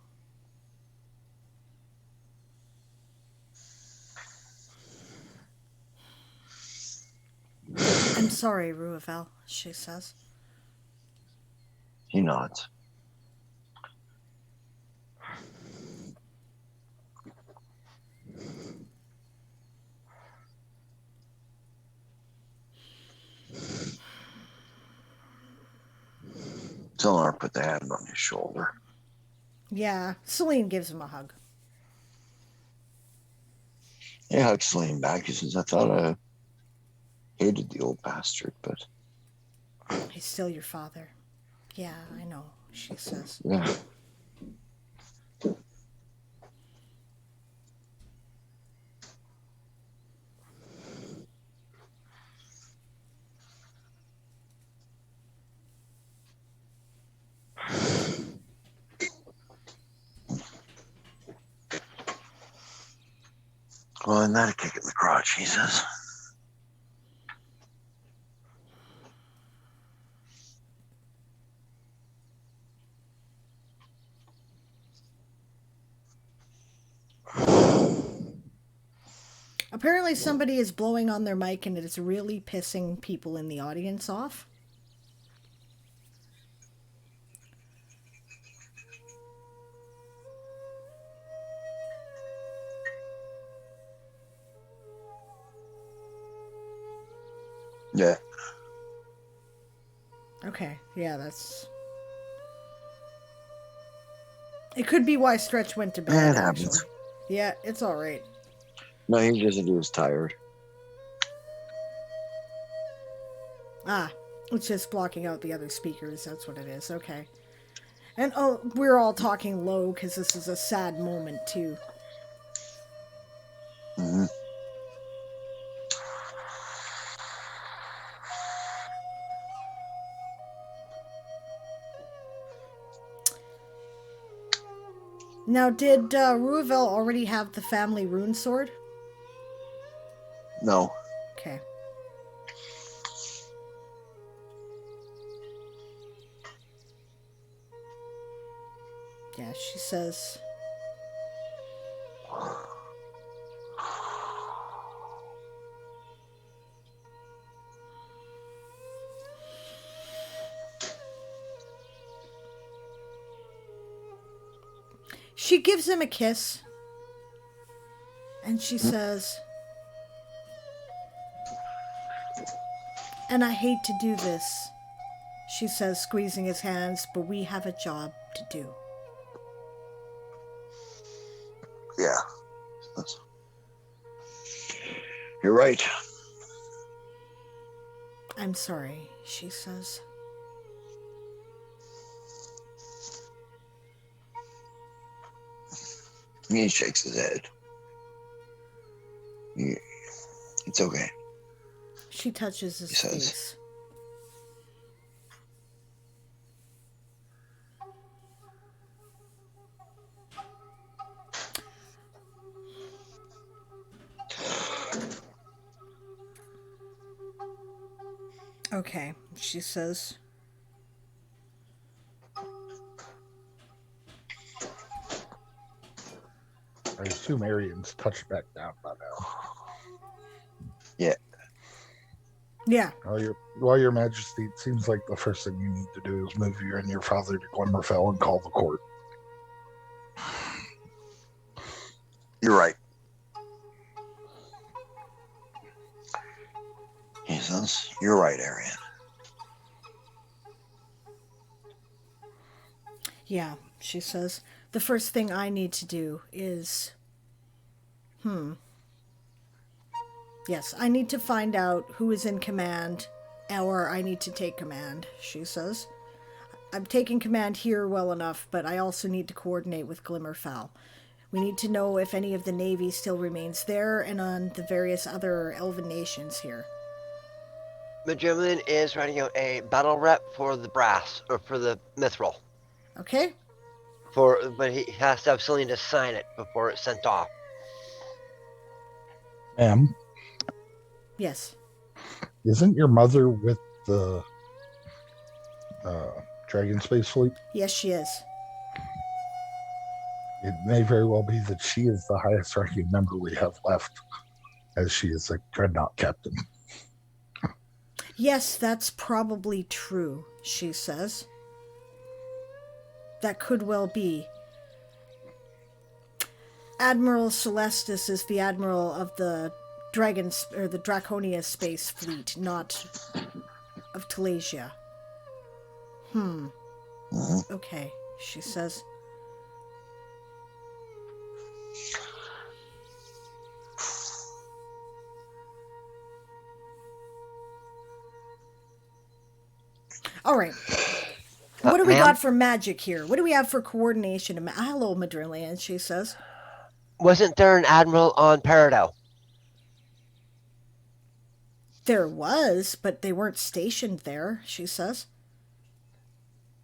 I'm sorry, Ruavel, she says. He nods. Stilnar put the hand on his shoulder. Yeah, Celine gives him a hug. He hugs Celine back. He says, I thought I hated the old bastard, but... He's still your father. Yeah, I know, she says. Yeah. Well, and that a kick in the crotch, he says. Apparently somebody is blowing on their mic and it is really pissing people in the audience off. Yeah. Okay, yeah, that's... It could be why Stretch went to bed, It happens. actually. Yeah, it's alright. No, he was tired. Ah, it's just blocking out the other speakers, that's what it is, okay. And oh, we're all talking low because this is a sad moment, too. Mm-hmm. Now, did Ruavel already have the family rune sword? No. Okay. Yeah, she says... She gives him a kiss. And she says... And I hate to do this, she says, squeezing his hands, but we have a job to do. Yeah. You're right. I'm sorry, she says. He shakes his head. It's okay. She touches his He says. face. Okay, she says. I assume Arian's touched back down by now. Yeah. Yeah. Well, Your Majesty, it seems like the first thing you need to do is move you and your father to Glimmerfell and call the court. You're right. He says, you're right, Arian. Yeah, she says. The first thing I need to do is... Yes, I need to find out who is in command, or I need to take command, she says. I'm taking command here well enough, but I also need to coordinate with Glimmerfell. We need to know if any of the Navy still remains there and on the various other elven nations here. Magellan is writing out a battle rep for the brass, or for the mithril. Okay? But he has to have Celine to sign it before it's sent off. Ma'am, Yes. isn't your mother with the Dragon Space Fleet? Yes, she is. It may very well be that she is the highest ranking member we have left, as she is a dreadnought captain. Yes, that's probably true, she says. That could well be. Admiral Celestis is the admiral of the the Draconia Space Fleet, not of Talasia. Okay, she says. All right. What do we got for magic here? What do we have for coordination? Hello, Madrillian, she says. Wasn't there an admiral on Peridot? There was, but they weren't stationed there, she says.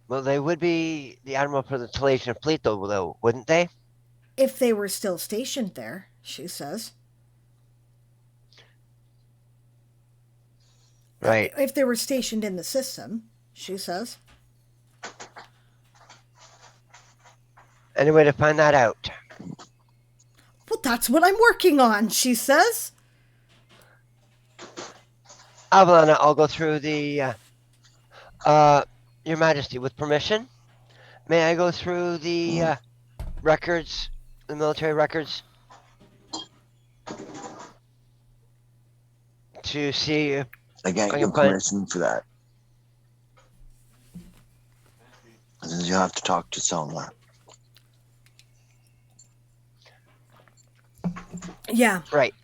Well, they would be the admiral for the Talasian fleet, though, wouldn't they? If they were still stationed there, she says. Right. If they were stationed in the system, she says. Any way to find that out? Well, that's what I'm working on, she says. Avalana, I'll go through the... Your Majesty, with permission, may I go through the records, the military records, to see if I can't I give can find... permission for that. Since you have to talk to someone. Yeah. Right.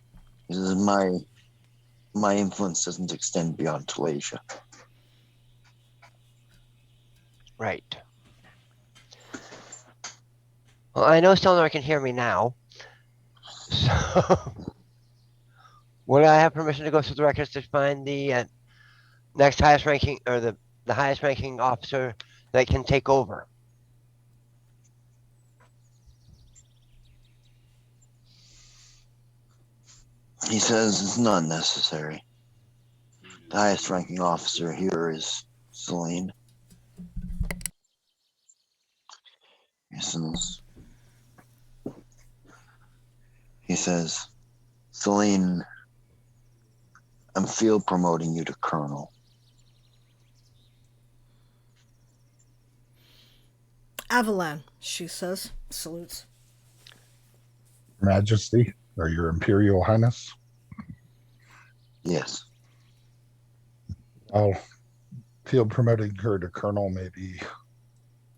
This is my influence doesn't extend beyond Talasia. Right. Well, I know Stelnor can hear me now. So, would I have permission to go through the records to find the next highest ranking, or the highest ranking officer that can take over? He says it's not necessary. The highest ranking officer here is Celine. He says, Celine, I'm field promoting you to colonel. Avalan, she says, salutes. Your Majesty, or Your Imperial Highness? Yes. Oh, field promoting her to colonel may be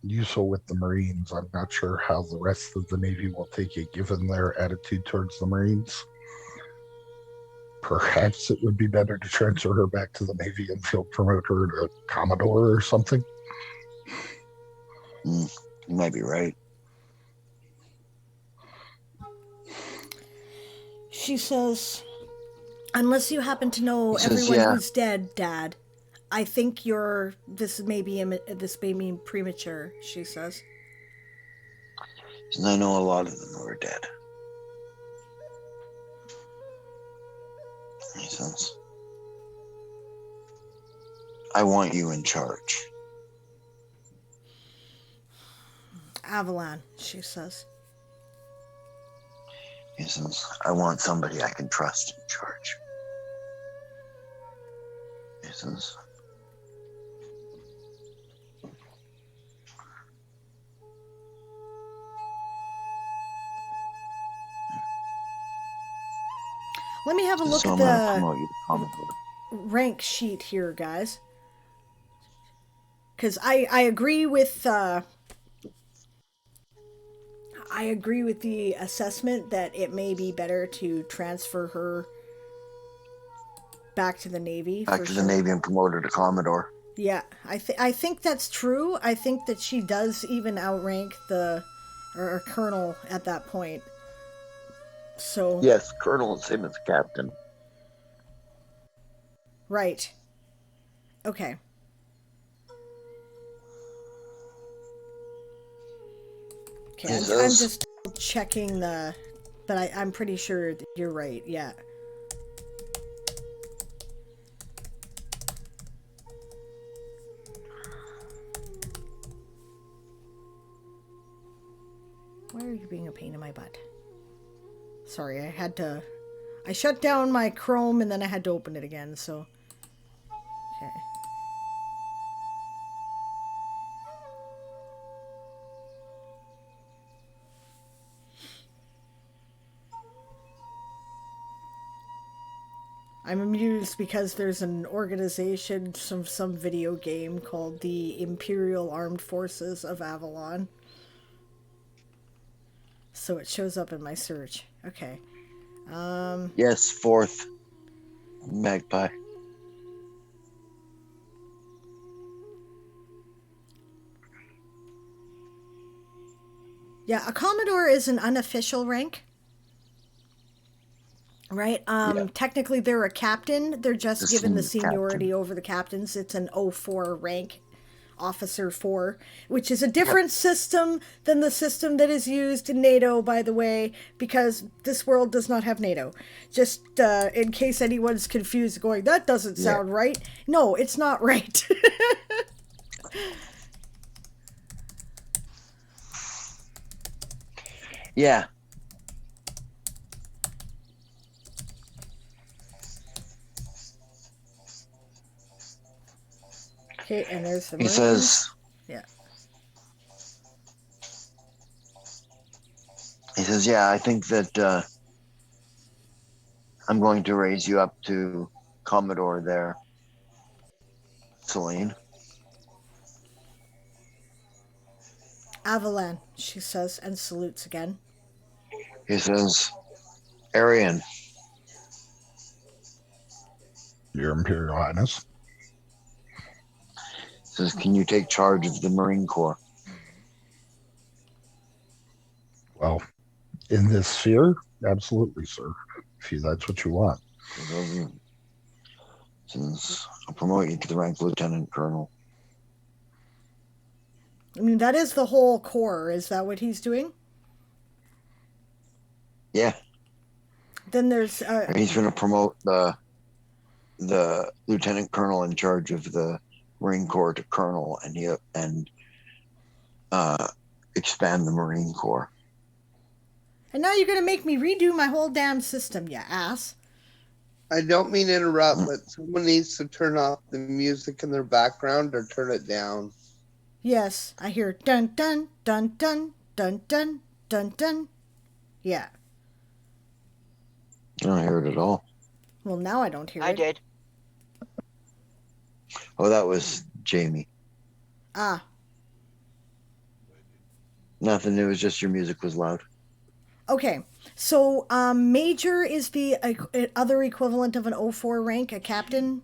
useful with the Marines. I'm not sure how the rest of the Navy will take it, given their attitude towards the Marines. Perhaps it would be better to transfer her back to the Navy and field promote her to Commodore or something. You might be right. She says, unless you happen to know He says, everyone yeah. who's dead, Dad, I think this may be premature, she says. He says, I know a lot of them who are dead. He says, I want you in charge. Avalon, she says. He says, I want somebody I can trust in charge. He says, Let me have a look so at I'm going to the promote you to Commodore. rank sheet here, guys. Because I agree with the assessment that it may be better to transfer her back to the Navy. Back to the Navy and promote her to Commodore. Yeah, I think that's true. I think that she does even outrank or Colonel at that point. So Yes, Colonel, same as Captain. Right. Okay. Okay, I'm just checking but I'm pretty sure that you're right. Yeah. Why are you being a pain in my butt? Sorry, I shut down my Chrome and then I had to open it again, so. Okay. I'm amused because there's an organization, some video game called the Imperial Armed Forces of Avalon. So it shows up in my search. Okay. Yes, 4th Magpie. Yeah, a Commodore is an unofficial rank. Right? Yeah. Technically they're a captain. They're just given the seniority captain. over the captains. It's an 04 rank. Officer 4, which is a different system than the system that is used in NATO, by the way, because this world does not have NATO. Just in case anyone's confused, going, that doesn't sound right. No, it's not right. Yeah. Okay, and there's the He Marines. says, yeah. He says, yeah, I think that I'm going to raise you up to Commodore there, Celine. Avalon, she says, and salutes again. He says, Arian. Your Imperial Highness. Says, can you take charge of the Marine Corps? Well, in this sphere, absolutely, sir. If that's what you want. Says, I'll promote you to the rank of Lieutenant Colonel. I mean, that is the whole Corps. Is that what he's doing? Yeah. Then there's... he's going to promote the Lieutenant Colonel in charge of the Marine Corps to Colonel and expand the Marine Corps. And now you're going to make me redo my whole damn system, you ass. I don't mean to interrupt, but someone needs to turn off the music in their background or turn it down. Yes, I hear dun dun dun dun dun dun dun dun. Yeah. I don't hear it at all. Well, now I don't hear it. I did. Oh, that was Jamie. Ah. Nothing. It was just your music was loud. Okay. So, Major is the other equivalent of an 04 rank, a captain,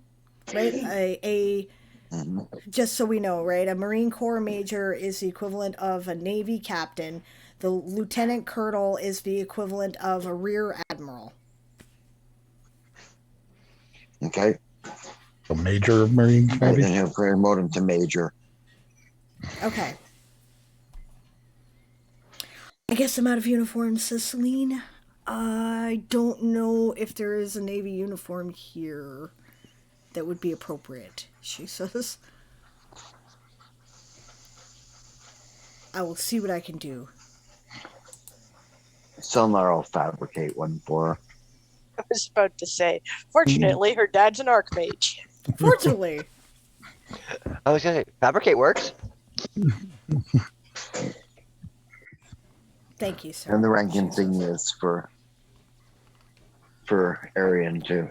right? Just so we know, right? A Marine Corps Major is the equivalent of a Navy captain. The Lieutenant Colonel is the equivalent of a Rear Admiral. Okay. A major of Marines, And maybe? then he'll promote him to major. Okay. I guess I'm out of uniform, says Celine. I don't know if there is a Navy uniform here that would be appropriate, she says. I will see what I can do. Selnar will fabricate one for her. I was about to say, fortunately, her dad's an archmage. Fortunately. I was going to say, fabricate works. Thank you, sir. And the rank insignia is for Arian too.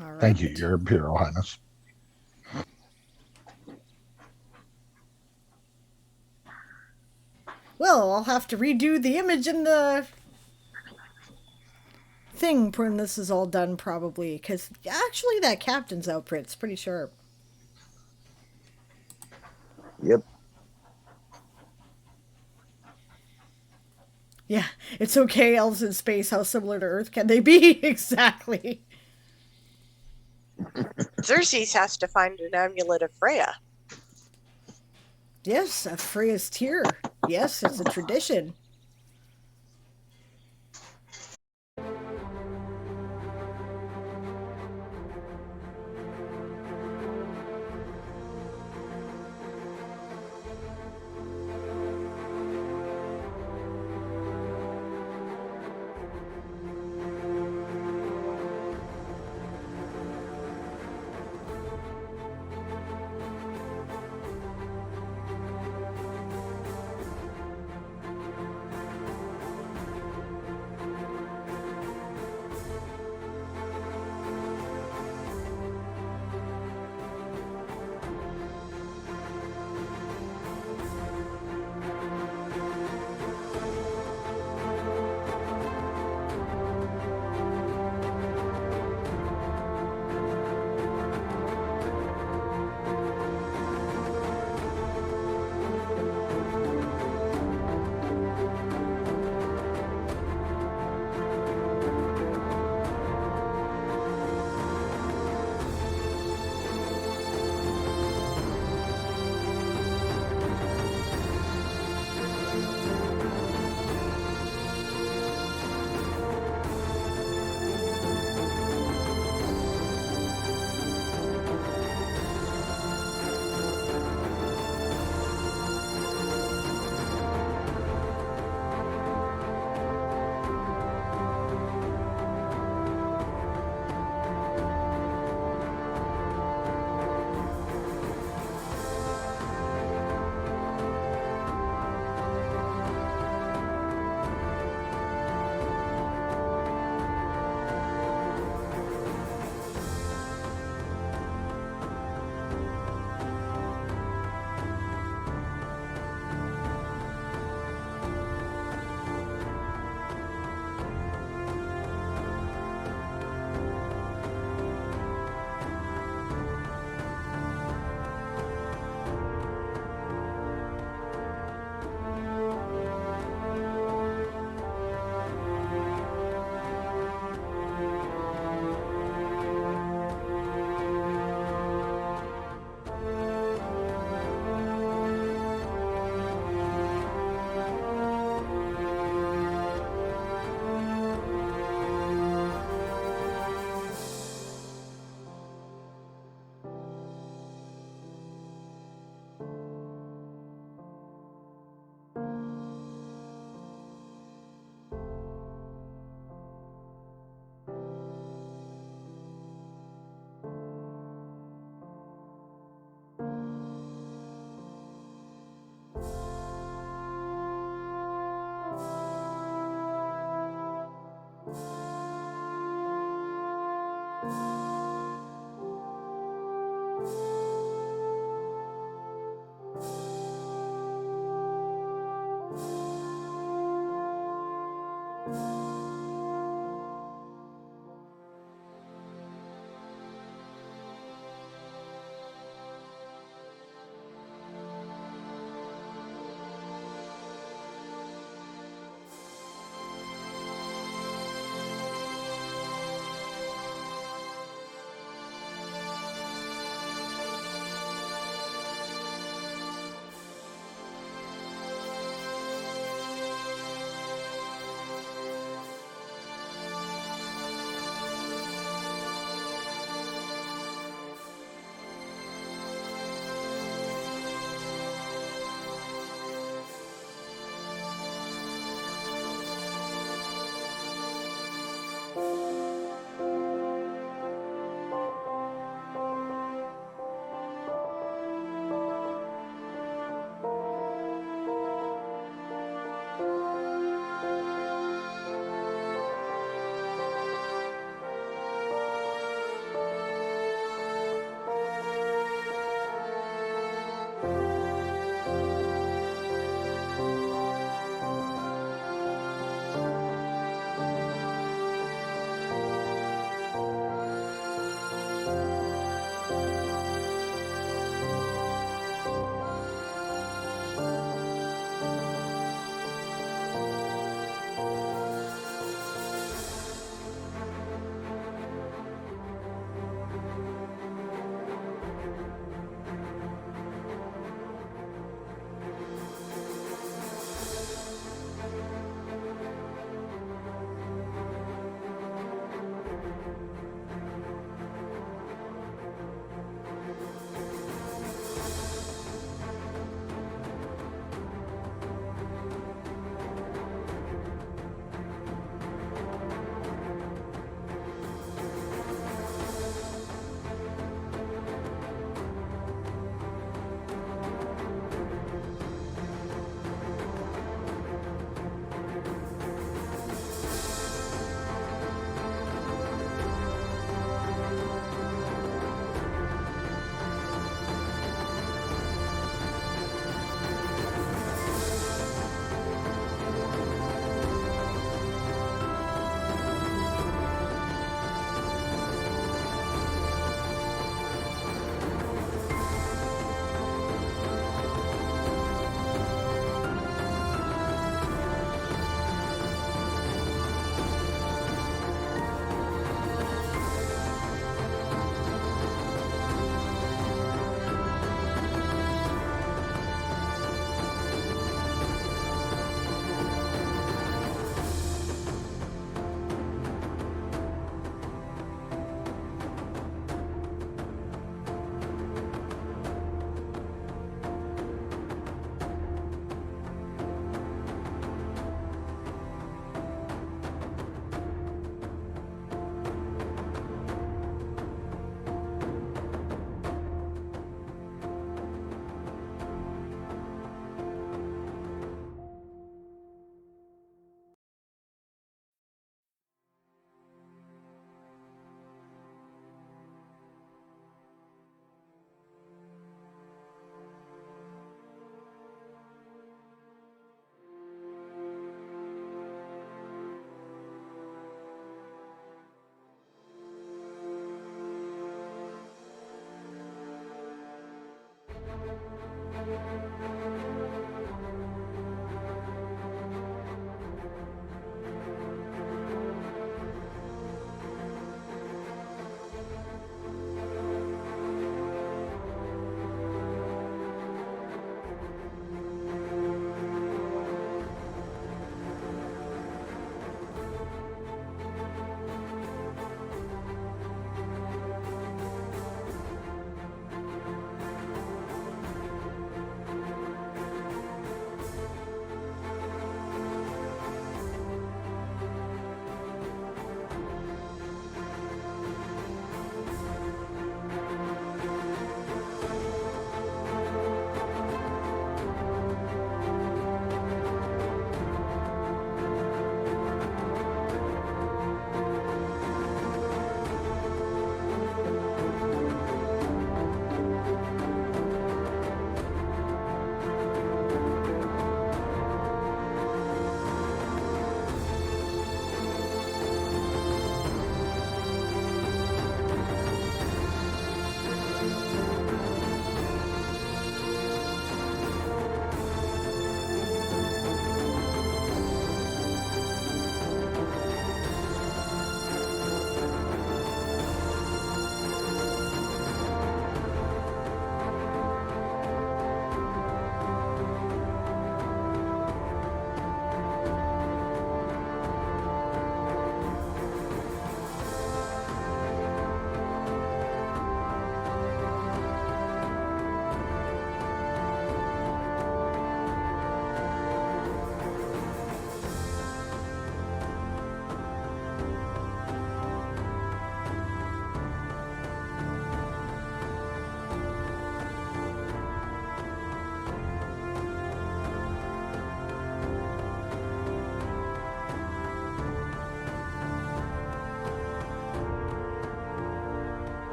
All right. Thank you, Your Imperial Highness. Well, I'll have to redo the image and the thing when this is all done, probably, because actually that captain's outfit's pretty sharp. Yep. Yeah, it's okay, elves in space, how similar to Earth can they be? Exactly. Xerxes has to find an amulet of Freya. Yes, a Freya's tear. Yes, it's a tradition.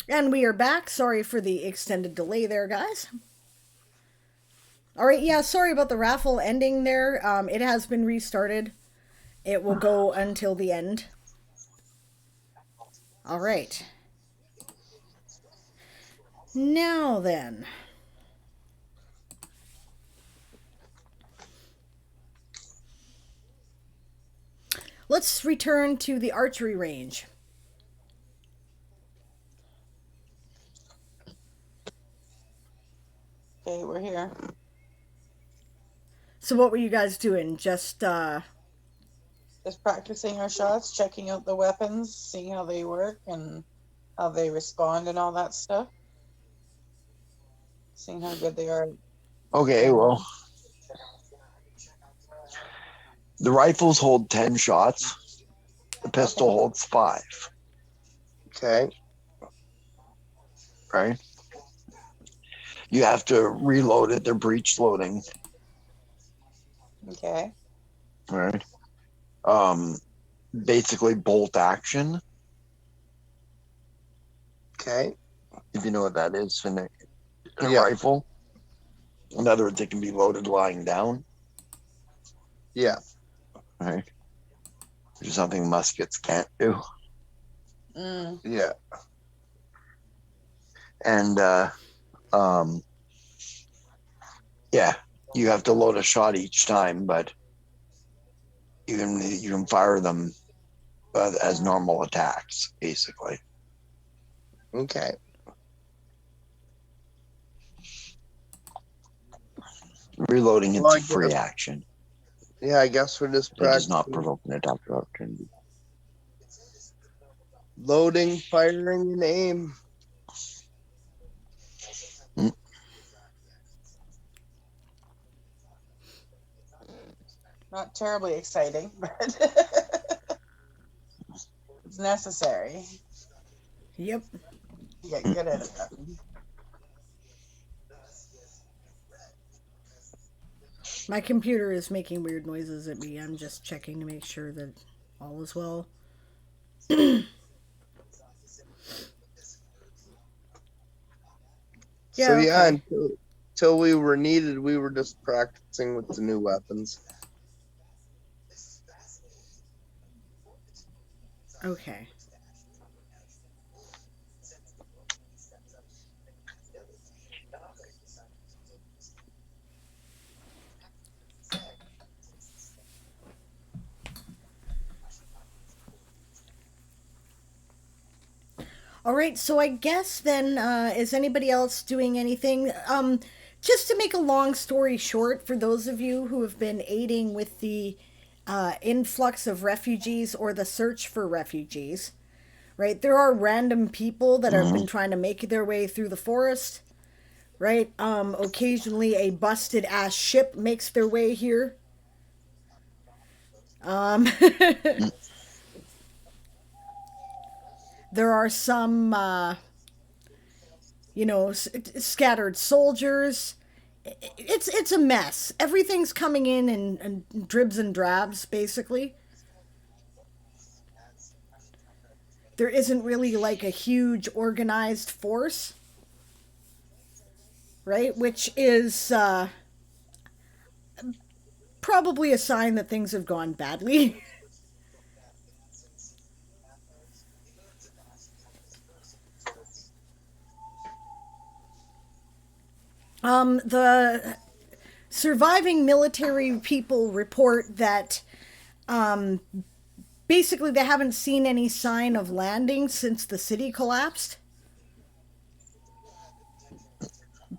And we are back. Sorry for the extended delay there, guys. All right, yeah, sorry about the raffle ending there. It has been restarted. It will go until the end. All right. Now then. Let's return to the archery range. Okay, we're here. So what were you guys doing? Just practicing our shots, checking out the weapons, seeing how they work and how they respond and all that stuff. Seeing how good they are. Okay, well, the rifles hold 10 shots. The pistol holds 5. Okay. Right? You have to reload it. They're breech loading. Okay. All right. Basically bolt action. Okay. If you know what that is in a Yeah. rifle. In other words, it can be loaded lying down. Yeah. All right. Which is something muskets can't do. Yeah. And yeah, you have to load a shot each time, but you can fire them as normal attacks, basically. Okay. Reloading Well, it's a free action. Yeah, I guess we're just It does not practicing. provoke an attack of opportunity. Loading, firing, and aim. Not terribly exciting, but it's necessary. Yep. You get good at it. My computer is making weird noises at me. I'm just checking to make sure that all is well. Yeah, so yeah, okay. until we were needed, we were just practicing with the new weapons. Okay. All right, so I guess then, is anybody else doing anything? Just to make a long story short, for those of you who have been aiding with the influx of refugees or the search for refugees, right? There are random people that have been trying to make their way through the forest, right? Occasionally a busted ass ship makes their way here. There are some, scattered soldiers. It's a mess. Everything's coming in dribs and drabs, basically. There isn't really like a huge organized force, right? Which is probably a sign that things have gone badly. The surviving military people report that basically they haven't seen any sign of landing since the city collapsed.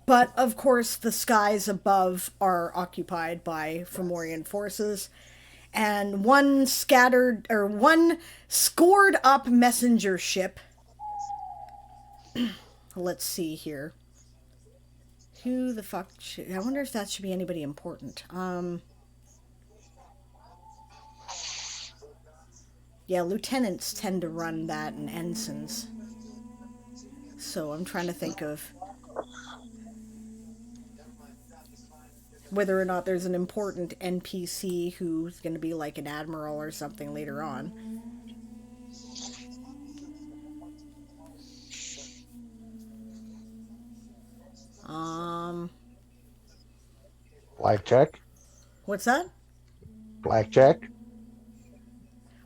But of course, the skies above are occupied by Fomorian forces, and one scored up messenger ship. Let's see here. Who the fuck should... I wonder if that should be anybody important. Yeah, lieutenants tend to run that and ensigns. So I'm trying to think of whether or not there's an important NPC who's going to be like an admiral or something later on. Um, Blackjack? what's that? Blackjack?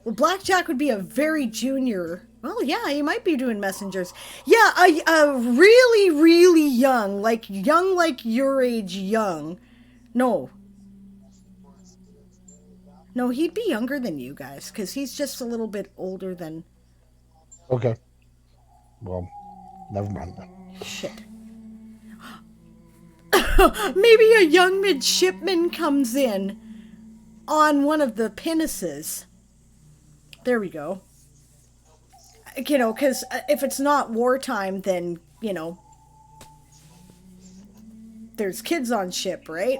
Well, Blackjack would be a very junior. Well, yeah, he might be doing messengers. Yeah, a really, really young like your age, young. No, no, he'd be younger than you guys because he's just a little bit older than. Okay. Well, never mind then. Shit. Maybe a young midshipman comes in on one of the pinnaces. There we go. You know, because if it's not wartime, then, you know, there's kids on ship, right?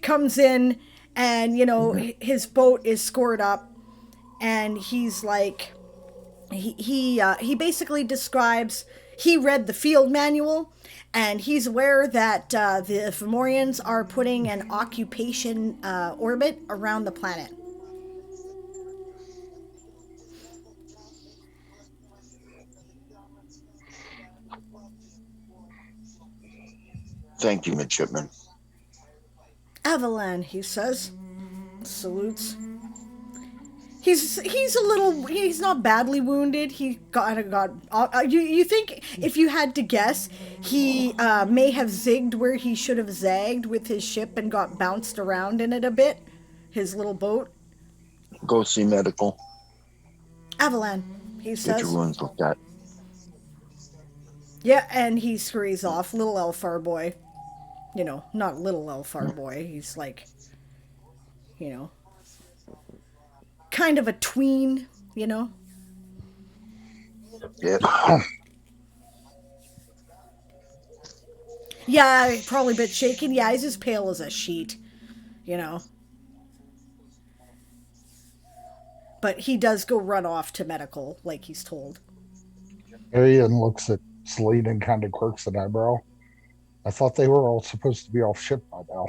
Comes in and, you know, his boat is scored up and he's like, he basically describes, he read the field manual and he's aware that the Fomorians are putting an occupation orbit around the planet. Thank you, midshipman. Avalon, he says. Salutes. He's not badly wounded. He got you think if you had to guess, he may have zigged where he should have zagged with his ship and got bounced around in it a bit, his little boat. Go see medical. Avalon, he says. Get your wounds looked at. Yeah, and he scurries off. Little Elfar boy. You know, not little Elfar boy. He's like, you know, kind of a tween, you know? Yeah. Yeah, probably a bit shaken. Yeah, he's as pale as a sheet, you know? But he does go run off to medical, like he's told. Arian looks at Slade and kind of quirks an eyebrow. I thought they were all supposed to be off ship by now.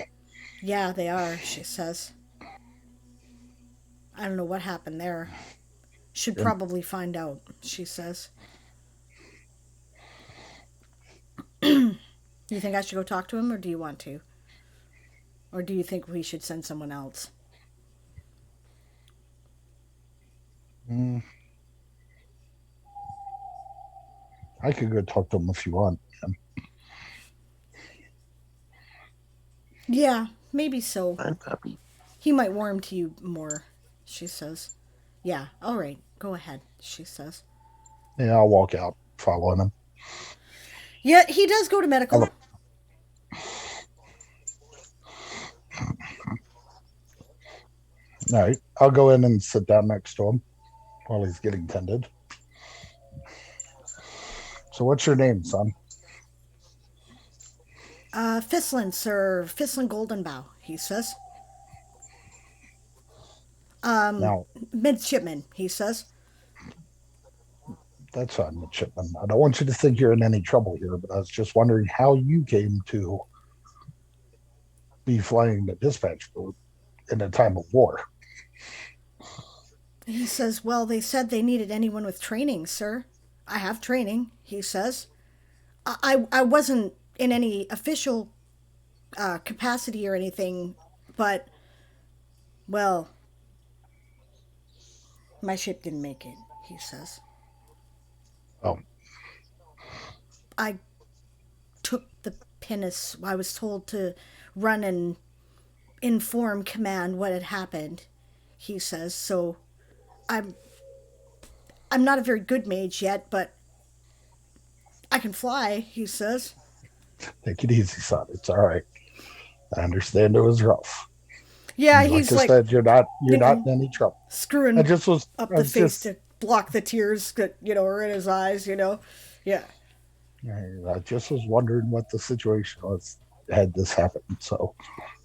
Yeah, they are, she says. I don't know what happened there. Should probably find out, she says. You think I should go talk to him, or do you want to? Or do you think we should send someone else? I could go talk to him if you want. Yeah, maybe so. I'm happy. He might warm to you more, she says. Yeah, all right, go ahead, she says. Yeah, I'll walk out following him. Yeah, he does go to medical. All right, I'll go in and sit down next to him while he's getting tended. So what's your name, son? Fislin, sir. Fislin Goldenbow, he says. Now, Midshipman, he says. that's fine, midshipman. I don't want you to think you're in any trouble here, but I was just wondering how you came to be flying the dispatch boat in a time of war. He says, well, they said they needed anyone with training, sir. I have training, he says. I wasn't in any official capacity or anything, but, well, my ship didn't make it, he says. Oh. I took the pinnace. I was told to run and inform command what had happened, he says. So I'm not a very good mage yet, but I can fly, he says. Take it easy, son. It's all right. I understand it was rough. Yeah, he's like I said, you're not in any trouble. Screwing I just was up the face to block the tears that, you know, are in his eyes, you know. Yeah. I just was wondering what the situation was had this happen, so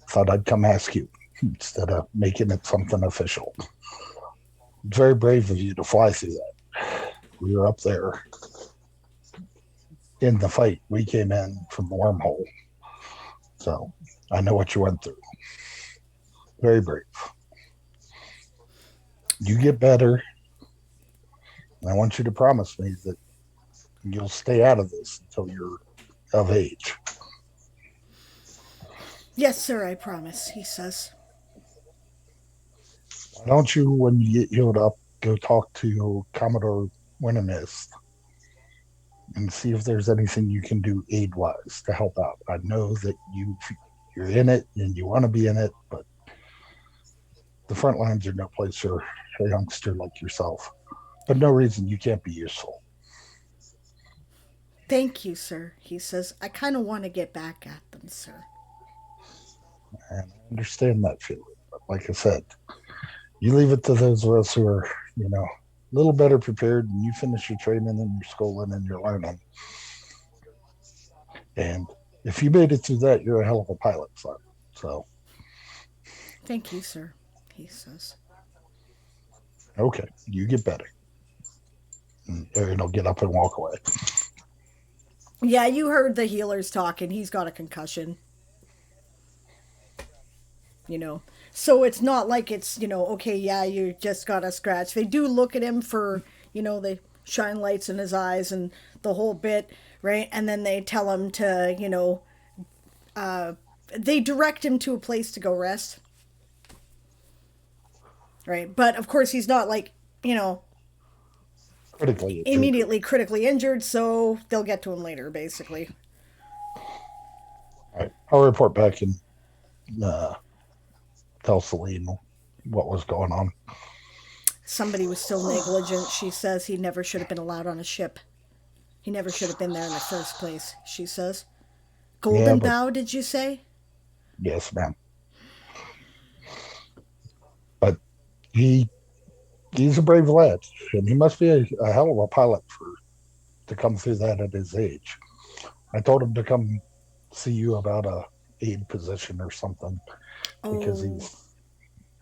thought I'd come ask you instead of making it something official. It's very brave of you to fly through that. We were up there in the fight. We came in from the wormhole, so I know what you went through. Very brave. You get better. I want you to promise me that you'll stay out of this until you're of age. Yes, sir, I promise, he says. Why don't you, when you get healed up, go talk to Commodore Wintermist and see if there's anything you can do aid-wise to help out. I know that you're in it and you want to be in it, but the front lines are no place for a youngster like yourself. But no reason you can't be useful. Thank you, sir, he says. I kind of want to get back at them, sir. And I understand that feeling. But like I said, you leave it to those of us who are, a little better prepared, and you finish your training and your schooling and your learning. And if you made it through that, you're a hell of a pilot, son. So. Thank you, sir, he says. Okay, you get better. And Aaron will get up and walk away. Yeah, you heard the healers talking. He's got a concussion. So it's not like it's, okay, yeah, you just got a scratch. They do look at him for, they shine lights in his eyes and the whole bit, right? And then they tell him to, they direct him to a place to go rest. Right? But of course he's not like, immediately critically injured, so they'll get to him later, basically. All right. I'll report back and tell Celine what was going on. Somebody was still negligent. She says he never should have been allowed on a ship. He never should have been there in the first place, she says. Golden Bow, did you say? Yes, ma'am. But he's a brave lad, and he must be a hell of a pilot to come through that at his age. I told him to come see you about a aid position or something, because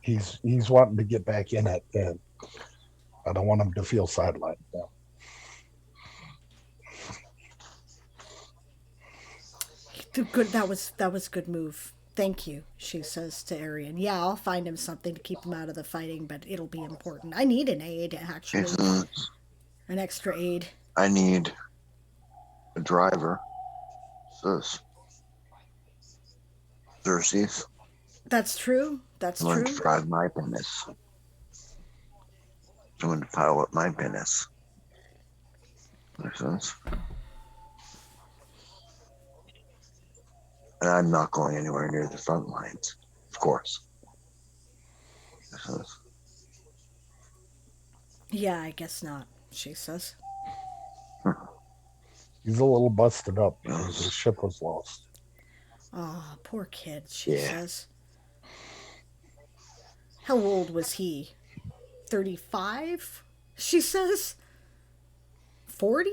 he's wanting to get back in it, and I don't want him to feel sidelined. No. Good. That was good move. Thank you, she says to Arian. Yeah, I'll find him something to keep him out of the fighting, but it'll be important. I need an aid, actually. An extra aid. I need a driver. Sis. Xerxes. That's true. That's true. I'm going to drive my pinnace. I'm going to pilot my pinnace. Makes sense? And I'm not going anywhere near the front lines, of course. Makes sense? Yeah, I guess not, she says. He's a little busted up because his ship was lost. Oh, poor kid, she says. How old was he? 35? She says. 40?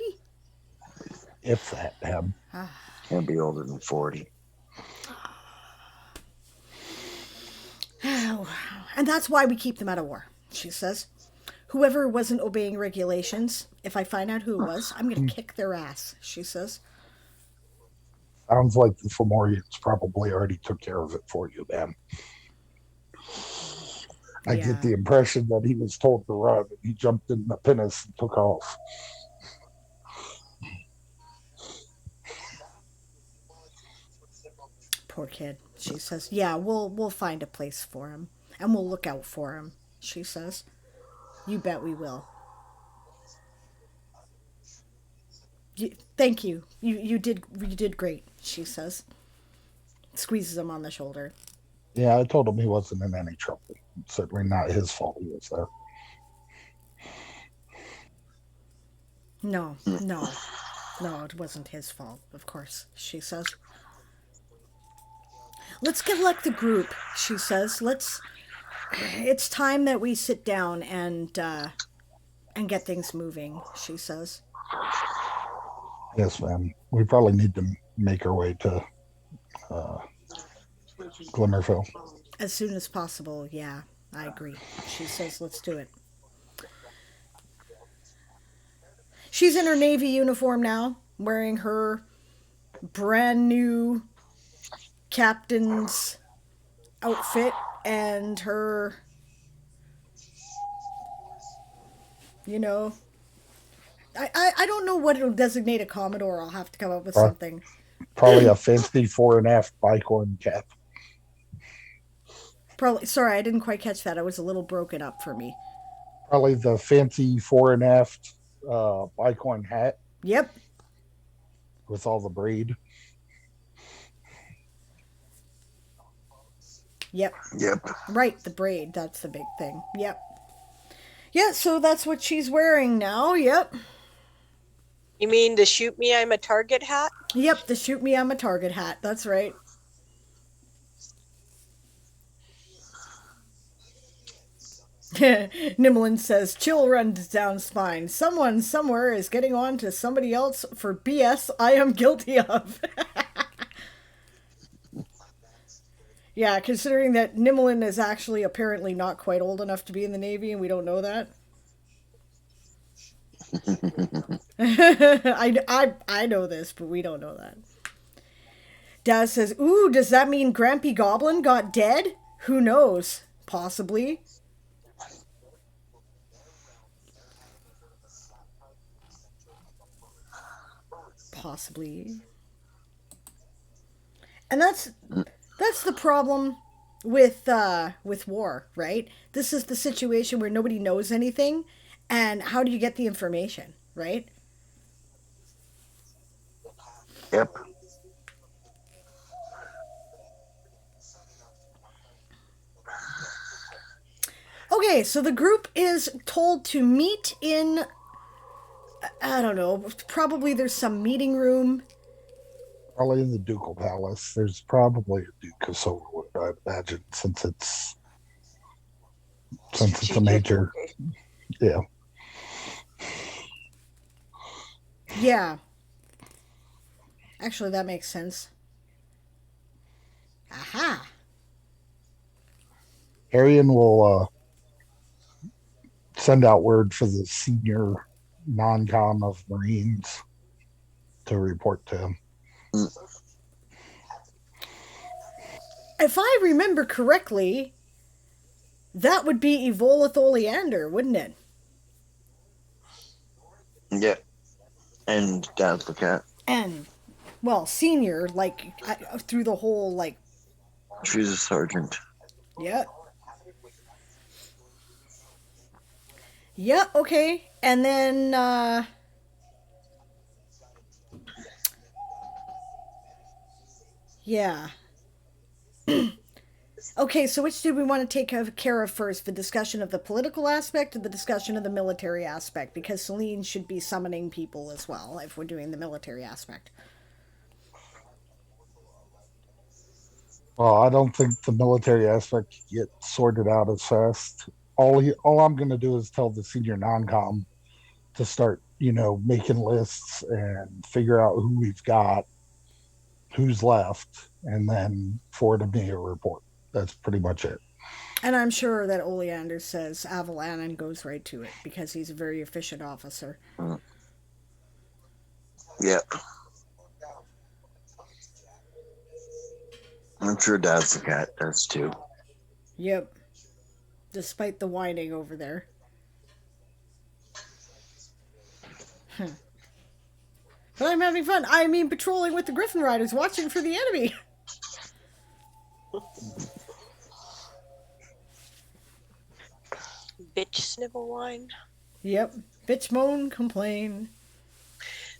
If that, him. Can't be older than 40. And that's why we keep them out of war, she says. Whoever wasn't obeying regulations, if I find out who it was, I'm going to kick their ass, she says. Sounds like the Fomorians probably already took care of it for you, man. I get the impression that he was told to run, and he jumped in the pinnace and took off. Poor kid, she says. Yeah, we'll find a place for him, and we'll look out for him, she says. You bet we will. Thank you. You did great, she says. Squeezes him on the shoulder. Yeah, I told him he wasn't in any trouble. It's certainly not his fault he was there. No, it wasn't his fault, of course, she says. Let's collect the group, she says. It's time that we sit down and get things moving, she says. Yes, ma'am. We probably need to make our way to Glimmerville. As soon as possible, yeah, I agree. She says, let's do it. She's in her Navy uniform now, wearing her brand new captain's outfit and her, I don't know what it'll designate a Commodore. I'll have to come up with something. Probably a fancy fore and aft bicorn cap. Probably. Sorry, I didn't quite catch that. It was a little broken up for me. Probably the fancy fore and aft bicorn hat Yep. with all the braid. Yep. Yep. Right, the braid. That's the big thing. Yep. Yeah, so that's what she's wearing now. Yep. You mean the shoot me, I'm a target hat? Yep, the shoot me, I'm a target hat. That's right. Nimlin says, chill runs down spine. Someone somewhere is getting on to somebody else for BS I am guilty of. Yeah, considering that Nimlin is actually apparently not quite old enough to be in the Navy and we don't know that. I know this, but we don't know that. Daz says, ooh, does that mean Grampy Goblin got dead? Who knows? Possibly. Possibly. And that's the problem with war, right? This is the situation where nobody knows anything, and how do you get the information, right? Yep. Okay, so the group is told to meet in, I don't know, probably there's some meeting room. Probably in the Ducal Palace. There's probably a Duke of Silverwood, I imagine, since it's a major. Yeah. Yeah. Actually, that makes sense. Aha. Arian will send out word for the senior non-com of Marines to report to him. If I remember correctly, that would be Evolith Oleander, wouldn't it? Yeah. And Dad's the cat. And, well, senior, like, through the whole, like... She's a sergeant. Yeah. Yeah, okay. And then, yeah. Okay, so which do we want to take care of first? The discussion of the political aspect or the discussion of the military aspect? Because Celine should be summoning people as well if we're doing the military aspect. Well, I don't think the military aspect can get sorted out as fast. All I'm going to do is tell the senior non-com to start, making lists and figure out who we've got, who's left, and then forward me a report. That's pretty much it. And I'm sure that Oleander says Avalonian goes right to it because he's a very efficient officer. Yep. I'm sure Dad's the cat does too. Yep. Despite the whining over there. But I'm having fun. I mean, patrolling with the Griffin Riders, watching for the enemy. Bitch snivel whine. Yep. Bitch moan, complain.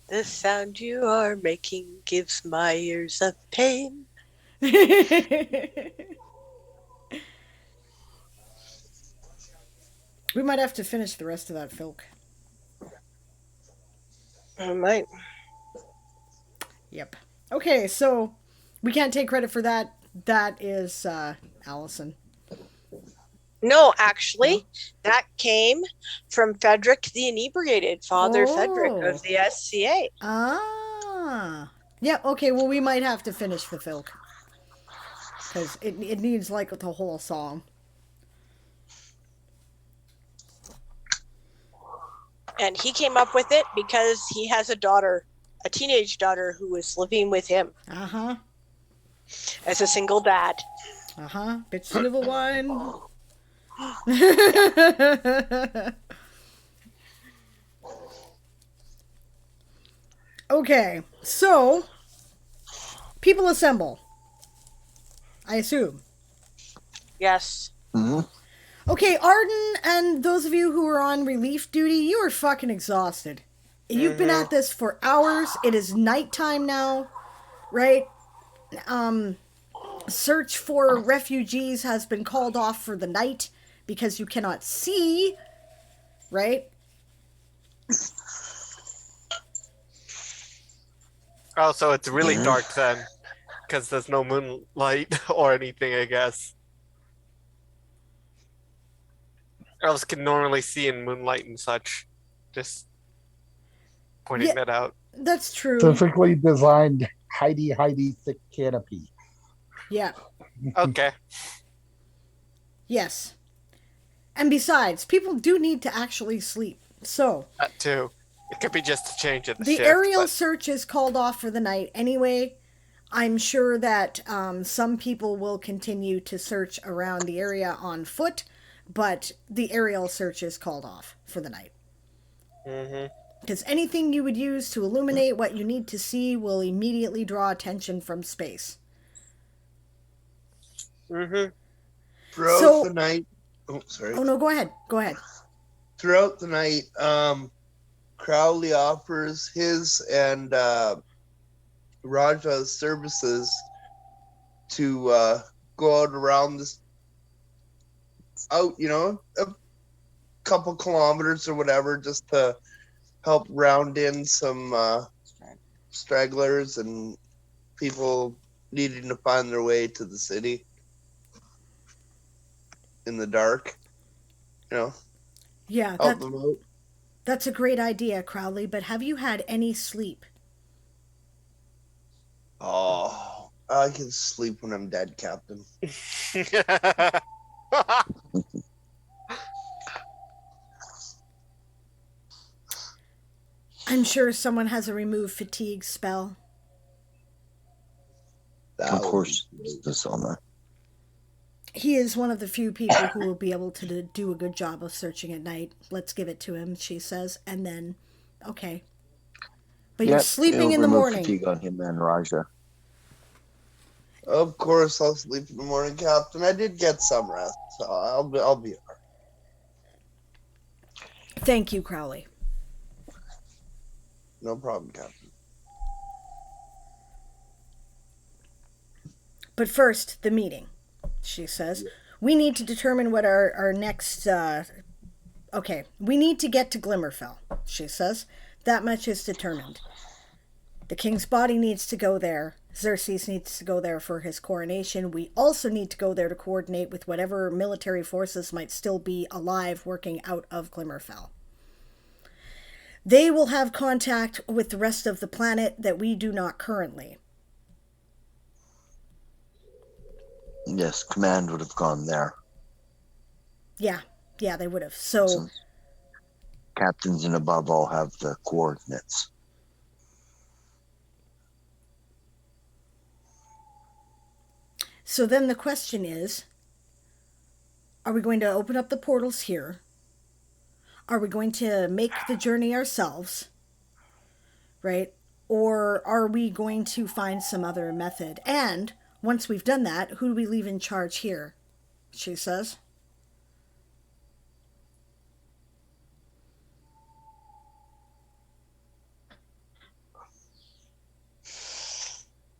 The sound you are making gives my ears a pain. We might have to finish the rest of that filk. I might. Yep. Okay, so we can't take credit for that. That is Allison. No, actually, that came from Frederick the Inebriated, Father Frederick of the SCA. Ah. Yeah, okay, well, we might have to finish the filk. Because it needs, like, the whole song. And he came up with it because he has a daughter, a teenage daughter, who is living with him. Uh-huh. As a single dad. Uh-huh. Bitch snivel wine. Okay, so People assemble. I assume. Yes. Hmm. Okay, Arden and those of you who are on relief duty, you are fucking exhausted. You've been at this for hours. It is nighttime now, right? Search for refugees has been called off for the night because you cannot see, right? Oh, so it's really dark then, because there's no moonlight or anything, I guess. Or else can normally see in moonlight and such. Just pointing that out. That's true. Specifically designed hidey thick canopy. Yeah. Okay. Yes. And besides, people do need to actually sleep. So, That too. It could be just a change in the the shift, aerial but- search is called off for the night anyway. I'm sure that some people will continue to search around the area on foot, but the aerial search is called off for the night. Mhm. Because anything you would use to illuminate what you need to see will immediately draw attention from space. Mhm. Throughout So- the night. Oh, sorry. Oh no, go ahead. Go ahead. Throughout the night, Crowley offers his and Raja's services to go out around this, a couple kilometers or whatever, just to help round in some stragglers and people needing to find their way to the city in the dark. Yeah, Help them out. that's a great idea, Crowley, but have you had any sleep? Oh, I can sleep when I'm dead, Captain. I'm sure someone has a remove fatigue spell. Of course, this on that. He is one of the few people who will be able to do a good job of searching at night. Let's give it to him, she says, and then, okay. But you're sleeping in the morning. Fatigue on him and Raja. Of course, I'll sleep in the morning, Captain. I did get some rest, so I'll be all right. Thank you, Crowley. No problem, Captain. But first, the meeting, she says. We need to determine what our next... Okay, we need to get to Glimmerfell, she says. That much is determined. The king's body needs to go there. Xerxes needs to go there for his coronation. We also need to go there to coordinate with whatever military forces might still be alive working out of Glimmerfell. They will have contact with the rest of the planet that we do not currently. Yes, command would have gone there. Yeah, they would have. So captains and above all have the coordinates. So then the question is, are we going to open up the portals here? Are we going to make the journey ourselves? Right? Or are we going to find some other method? And once we've done that, who do we leave in charge here? She says.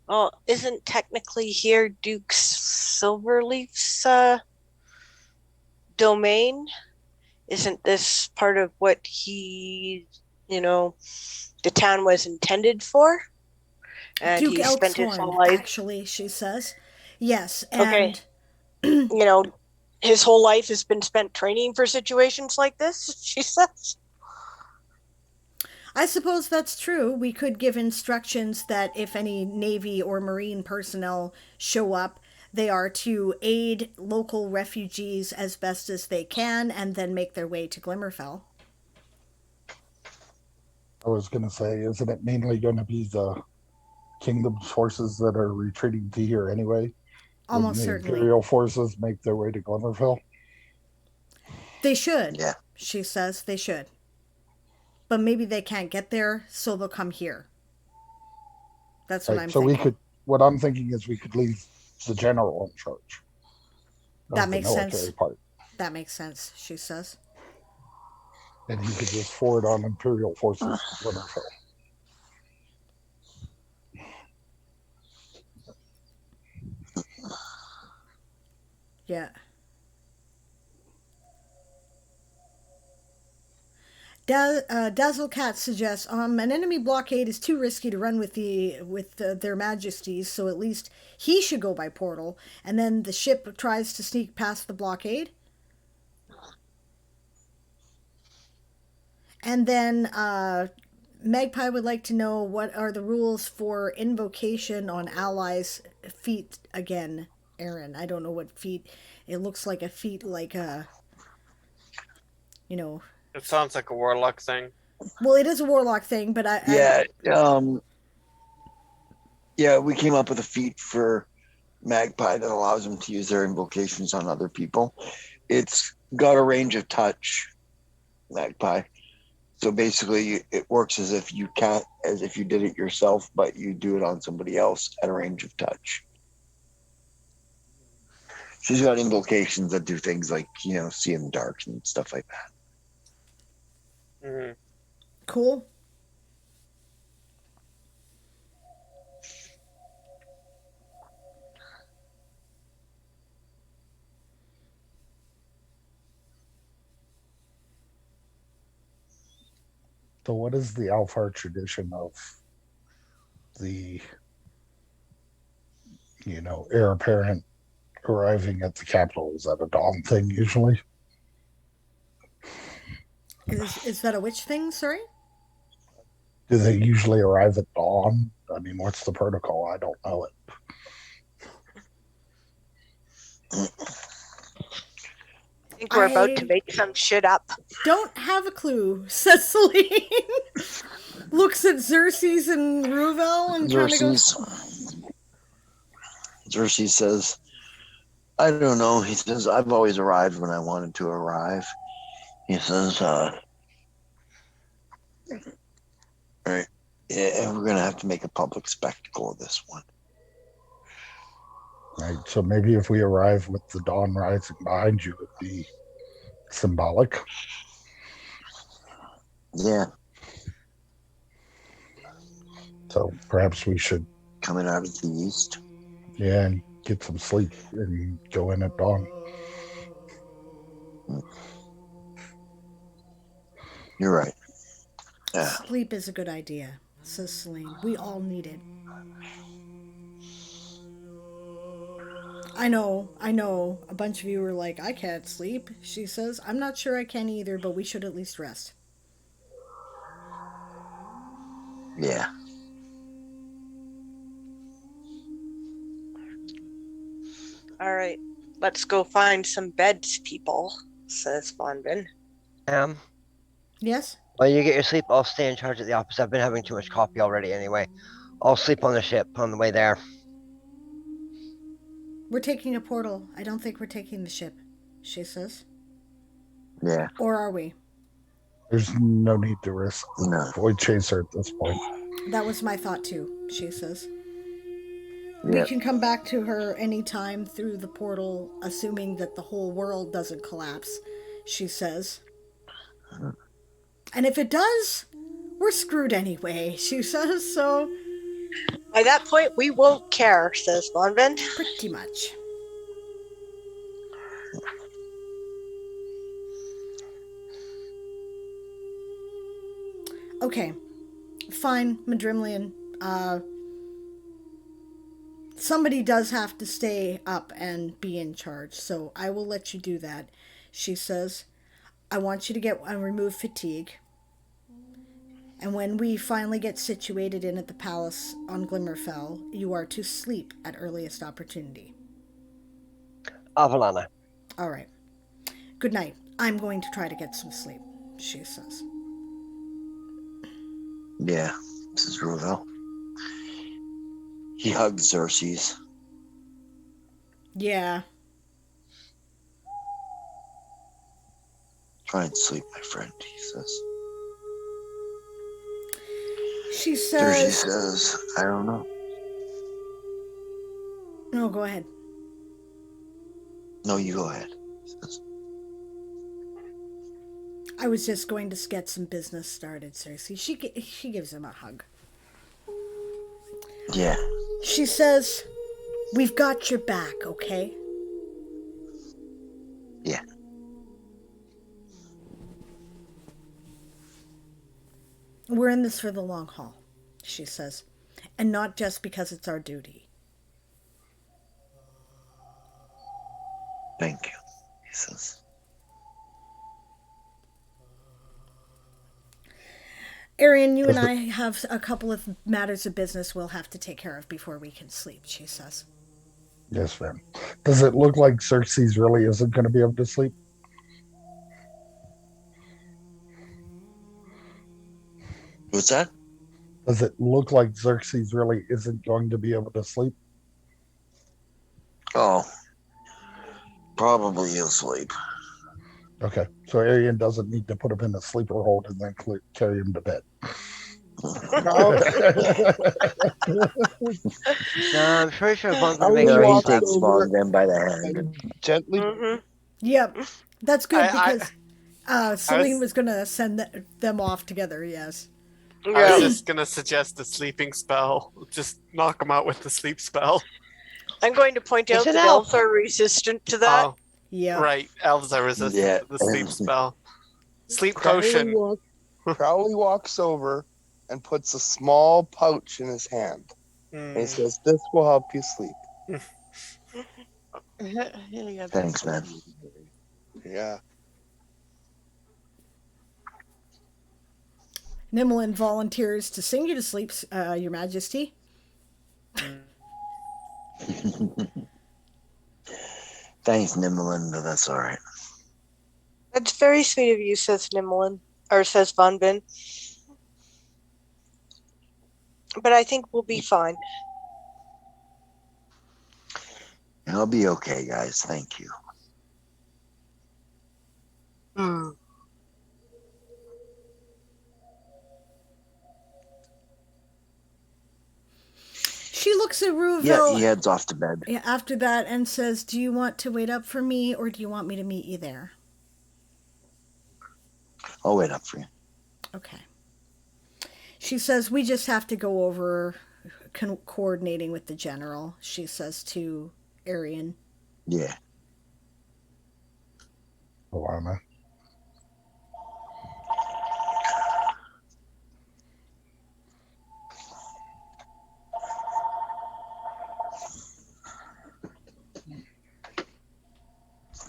Well, isn't technically here Duke Silverleaf's domain? Isn't this part of what the town was intended for? And Duke he spent his whole Elkhorn, life, actually, she says. Yes, and... Okay. His whole life has been spent training for situations like this, she says. I suppose that's true. We could give instructions that if any Navy or Marine personnel show up, they are to aid local refugees as best as they can and then make their way to Glimmerfell. I was going to say, isn't it mainly going to be the Kingdom's forces that are retreating to here anyway? Almost When the certainly. Imperial forces make their way to Glimmerfell? They should, Yeah. she says. They should. But maybe they can't get there, so they'll come here. That's what I'm So thinking. what I'm thinking is we could leave the general in charge of That the makes military sense. part. That makes sense, she says. And he could just forward on Imperial forces to Glimmerfell. Yeah. Dazzlecat suggests an enemy blockade is too risky to run with their majesties, so at least he should go by portal, and then the ship tries to sneak past the blockade. And then Magpie would like to know what are the rules for invocation on allies' feet again, Aaron. I don't know what feet. It looks like a feat like a, It sounds like a warlock thing. Well, it is a warlock thing, but yeah, we came up with a feat for Magpie that allows them to use their invocations on other people. It's got a range of touch, Magpie. So basically, it works as if you did it yourself, but you do it on somebody else at a range of touch. She's got invocations that do things like, see in the dark and stuff like that. Mm-hmm. Cool. So what is the Alfar tradition of the, heir apparent arriving at the capital? Is that a dawn thing usually? Is that a witch thing? Sorry? Do they usually arrive at dawn? I mean, what's the protocol? I don't know it. I think we're about to make some shit up. Don't have a clue, says Celine. Looks at Xerxes and Ruvel and kind of goes... Xerxes says, I don't know. He says, I've always arrived when I wanted to arrive. He says, all right, yeah, we're going to have to make a public spectacle of this one. Right, so maybe if we arrive with the dawn rising behind you, it'd be symbolic. Yeah. So perhaps we should coming out of the east. Yeah, and get some sleep and go in at dawn. You're right. Yeah. Sleep is a good idea, says Celine. We all need it. I know. A bunch of you are like, I can't sleep. She says, I'm not sure I can either, but we should at least rest. Yeah. All right. Let's go find some beds, people, says Fonvin. Yes? While you get your sleep, I'll stay in charge at the office. I've been having too much coffee already anyway. I'll sleep on the ship on the way there. We're taking a portal. I don't think we're taking the ship, she says. Yeah. Or are we? There's no need to risk the Voidchaser at this point. That was my thought too, she says. Yep. We can come back to her anytime through the portal, assuming that the whole world doesn't collapse, she says. And if it does, we're screwed anyway, she says, so... By that point, we won't care, says Fonvin. Pretty much. Okay. Fine, Madrimlian. Somebody does have to stay up and be in charge, so I will let you do that. She says, I want you to get and remove fatigue. And when we finally get situated in at the palace on Glimmerfell, you are to sleep at earliest opportunity. Avalana. All right. Good night. I'm going to try to get some sleep, she says. Yeah, says Ruvel. He hugs Xerxes. Yeah. Try and sleep, my friend, he says. She says... Xerxes says, I don't know. No, go ahead. No, you go ahead. I was just going to get some business started, Cersei. She gives him a hug. Yeah. She says, "We've got your back, okay?" Yeah. "We're in this for the long haul," she says, "and not just because it's our duty." Thank you, he says. "Arian, you and I have a couple of matters of business we'll have to take care of before we can sleep," she says. Yes, ma'am. Does it look like Xerxes really isn't going to be able to sleep? What's that? Does it look like Xerxes really isn't going to be able to sleep? Oh, probably he'll sleep. Okay, so Arian doesn't need to put him in a sleeper hold and then carry him to bed. No, I'm pretty sure Von's gonna make No, sure he he's takes happy. Vaughn then by the hand. Gently. Mm-hmm. Yep, that's good I- because Celine was- was going to send them off together, yes. I Yeah. was just gonna suggest a sleeping spell. Just knock him out with the sleep spell. I'm going to point out It's an that elf. elves are resistant to that. Oh, Yep. right. Elves are resistant Yeah. to the sleep spell. Sleep potion. Crowley walks over and puts a small pouch in his hand. And he Mm. says, "This will help you sleep." Yeah, Thanks, man. Yeah. Nimlin volunteers to sing you to sleep, Your Majesty. Thanks, Nimmerlin, but that's all right. That's very sweet of you, says Nimlin, or says Von Bin. But I think we'll be fine. I'll be okay, guys. Thank you. Hmm. She looks at Yeah, Rouville he heads off to bed. after that and says, "Do you want to wait up for me or do you want me to meet you there?" I'll wait up for you. Okay. She says, "We just have to go over coordinating with the general," she says to Arian. Yeah. Alana.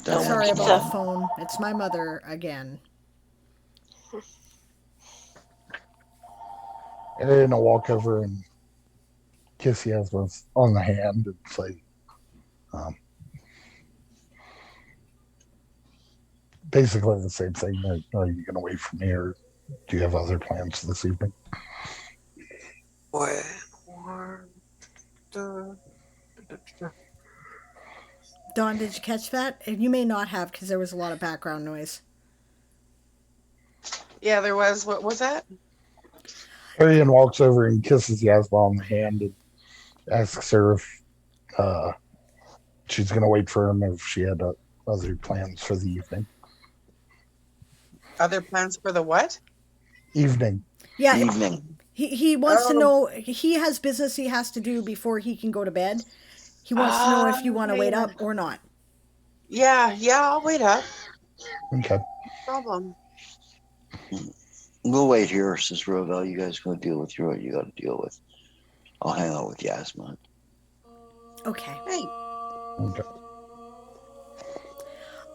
Sorry pizza. about the phone. It's my mother again. Arian will walk over and kiss Yasmin on the hand and say, basically the same thing. Are you going to wait for me or do you have other plans this evening? Dawn, did you catch that? You may not have because there was a lot of background noise. Yeah, there was. What was that? Arian walks over and kisses Yasmin on the hand and asks her if she's going to wait for him if she had other plans for the evening. Other plans for the what? Evening. Yeah, Evening. he wants to know, he has business he has to do before he can go to bed. He wants to know if you want to wait up or not. Yeah, I'll wait up. Okay. No problem. We'll wait here, says Rovel. You guys go deal with what you got to deal with. I'll hang out with Yasmin. Okay. Hey, Okay.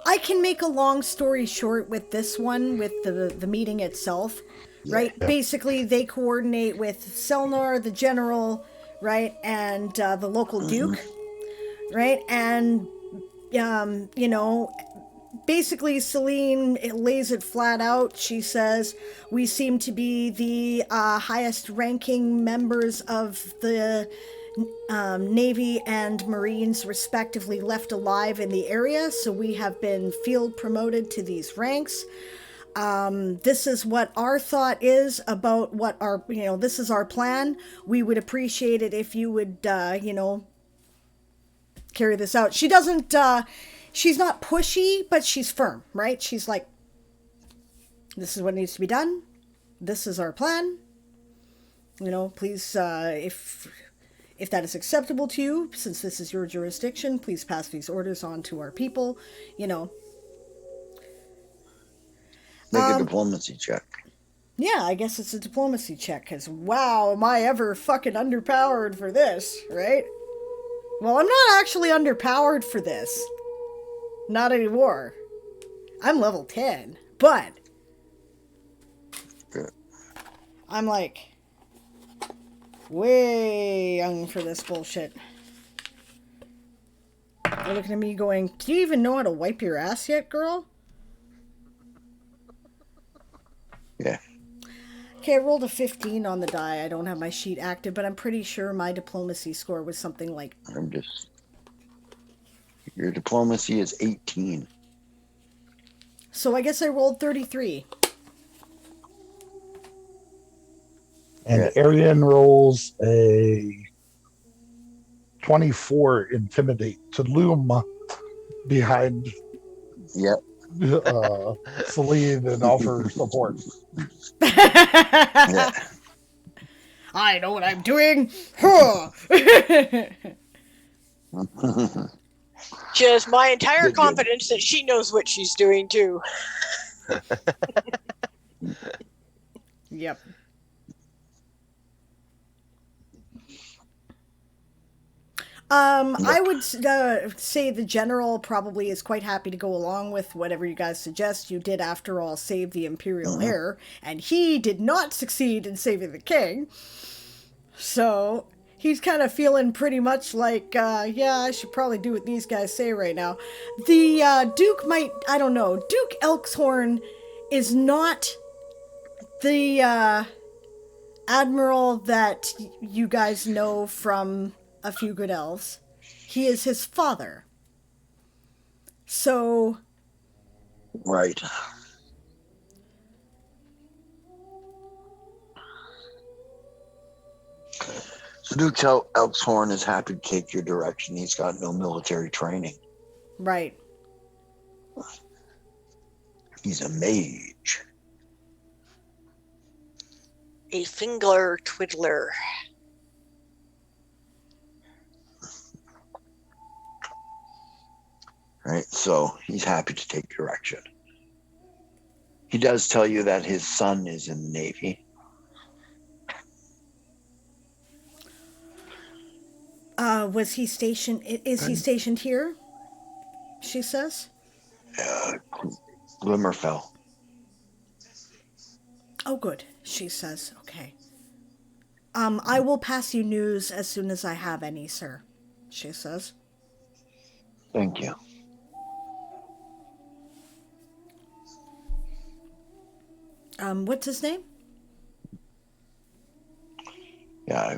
I can make a long story short with this one, with the meeting itself, right? Yeah. Basically, they coordinate with Selnar, the general, right, and the local duke, right? And, you know, basically Celine lays it flat out. She says, "We seem to be the highest ranking members of the Navy and Marines respectively left alive in the area, so we have been field promoted to these ranks. This is what our thought is about what our, this is our plan. We would appreciate it if you would, carry this out. She doesn't, she's not pushy, but she's firm, right? She's like, this is what needs to be done. This is our plan. You know, please, if that is acceptable to you, since this is your jurisdiction, please pass these orders on to our people, you know. Make a diplomacy check. Yeah, I guess it's a diplomacy check, because wow, am I ever fucking underpowered for this, right? Well, I'm not actually underpowered for this. Not anymore. I'm level 10, but Good. I'm like way young for this bullshit. You're looking at me going, do you even know how to wipe your ass yet, girl? Yeah. Okay, I rolled a 15 on the die. I don't have my sheet active, but I'm pretty sure my diplomacy score was something like... Your diplomacy is 18. So I guess I rolled 33. And Arian rolls a 24 intimidate to loom behind Celine and offer support. Yeah. I know what I'm doing. She has my entire confidence that she knows what she's doing too. Yep. I would say the general probably is quite happy to go along with whatever you guys suggest. You did, after all, save the Imperial heir, and he did not succeed in saving the king. So he's kind of feeling pretty much like, yeah, I should probably do what these guys say right now. The Duke might, I don't know, Duke Elkshorn is not the admiral that you guys know from A Few Good Elves. He is his father. So... Right. So Duke Elkshorn is happy to take your direction. He's got no military training. Right. He's a mage. A finger twiddler. Right, so he's happy to take direction. He does tell you that his son is in the Navy. Was he stationed... Is he stationed here? She says. Glimmerfell. Oh, good, she says. Okay. I will pass you news as soon as I have any, sir, she says. Thank you. What's his name? Yeah,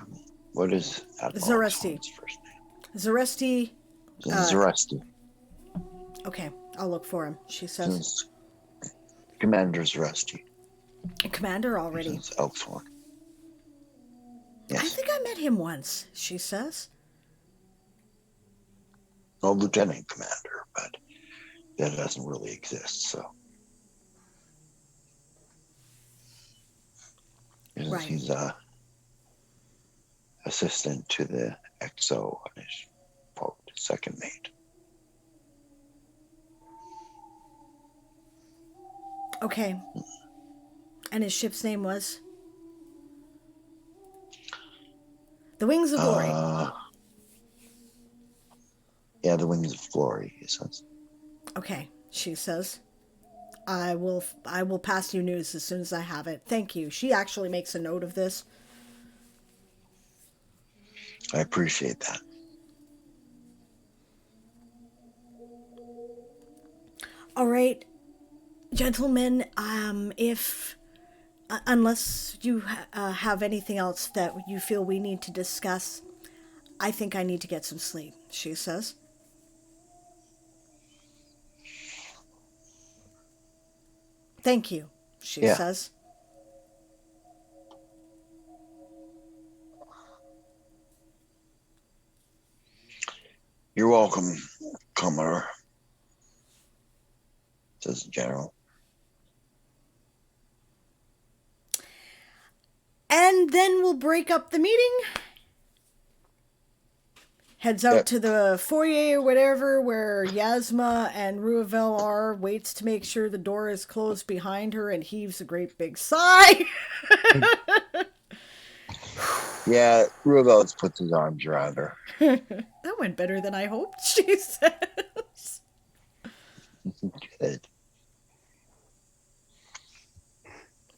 what is Zaresti. First name? Zaresti. Zaresti. Okay, I'll look for him, she says. Commander Zaresti. Commander already. Elkshorn. Yes. I think I met him once, she says. Well, lieutenant commander, but that doesn't really exist, so. Right. He's assistant to the XO and his second mate. Okay. And his ship's name was? The Wings of Glory. Yeah, the Wings of Glory, he says. Okay, she says. I will pass you news as soon as I have it. Thank you. She actually makes a note of this. I appreciate that. All right, gentlemen, if unless you have anything else that you feel we need to discuss, I think I need to get some sleep, she says. Thank you, she says. You're welcome. welcome, Commodore, says the General. And then we'll break up the meeting. Heads out to the foyer or whatever where Yasma and Ruavel are, waits to make sure the door is closed behind her, and heaves a great big sigh. Yeah, Ruavel puts his arms around her. That went better than I hoped, she says. Good.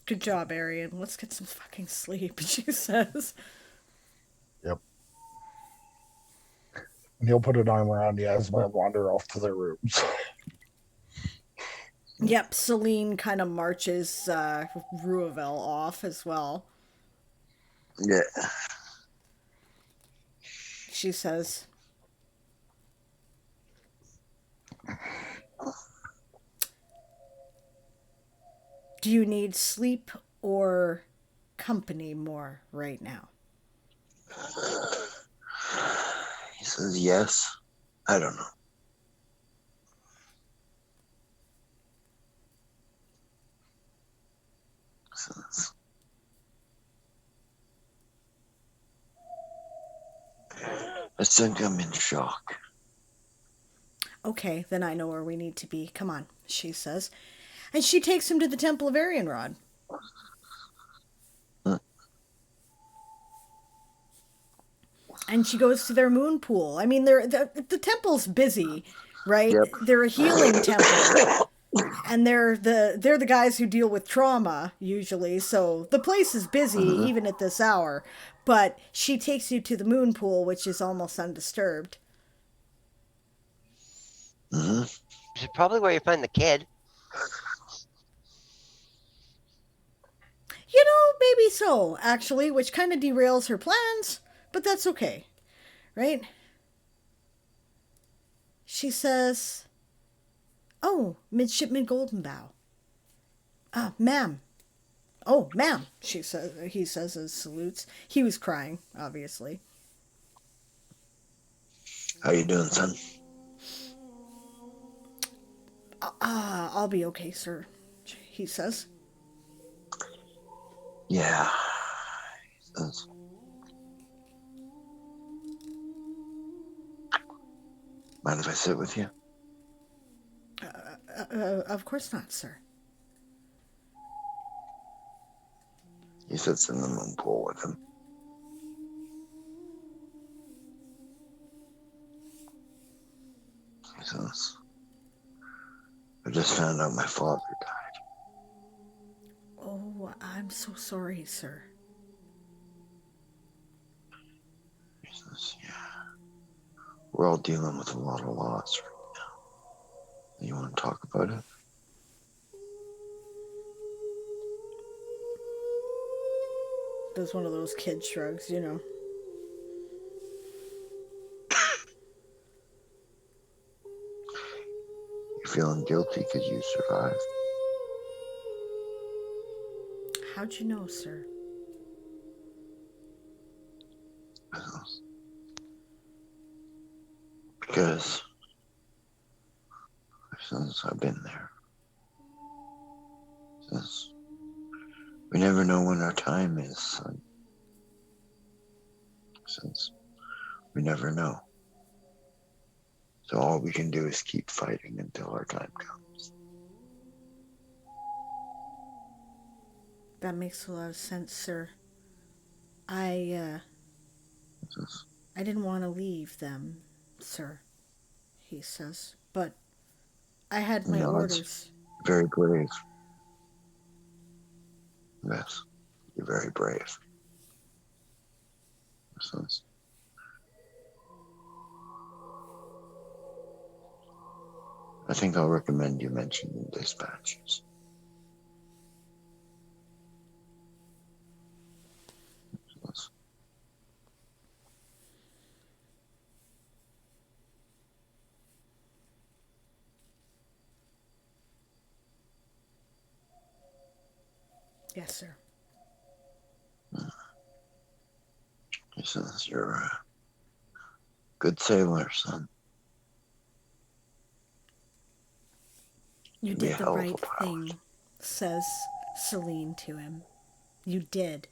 Good job, Arian. Let's get some fucking sleep, she says. Yep. And he'll put an arm around Yasma and wander off to their rooms. Yep, Celine kind of marches Ruavel off as well. Yeah. She says, do you need sleep or company more right now? He says yes. I don't know. I think I'm in shock. Okay, then I know where we need to be. Come on, she says. And she takes him to the Temple of Arianrod. And she goes to their moon pool. I mean, the temple's busy, right? Yep. They're a healing temple. And they're the guys who deal with trauma, usually. So the place is busy, even at this hour. But she takes you to the moon pool, which is almost undisturbed. Which is probably where you find the kid. You know, maybe so, actually, which kind of derails her plans, but that's okay, right? She says, oh, Midshipman Goldenbow. Ma'am. Oh, ma'am, he says as salutes. He was crying, obviously. How you doing, son? I'll be okay, sir, he says. Yeah. He says. Mind if I sit with you? Of course not, sir. He sits in the moon pool with him. He says, I just found out my father died. Oh, I'm so sorry, sir. He says, yeah. We're all dealing with a lot of loss right now. You want to talk about it? Does one of those kid shrugs, you know. You feeling guilty because you survived? How'd you know, sir? Because since I've been there, since we never know when our time is, son. Since we never know. So all we can do is keep fighting until our time comes. That makes a lot of sense, sir. I didn't want to leave them, sir, he says, but I had my orders. Very brave. Yes, you're very brave. Since I think I'll recommend you mention the dispatches. Yes, sir. He says, you're a good sailor, son. You Be a did the hell of a right power. thing, says Celine to him. You did.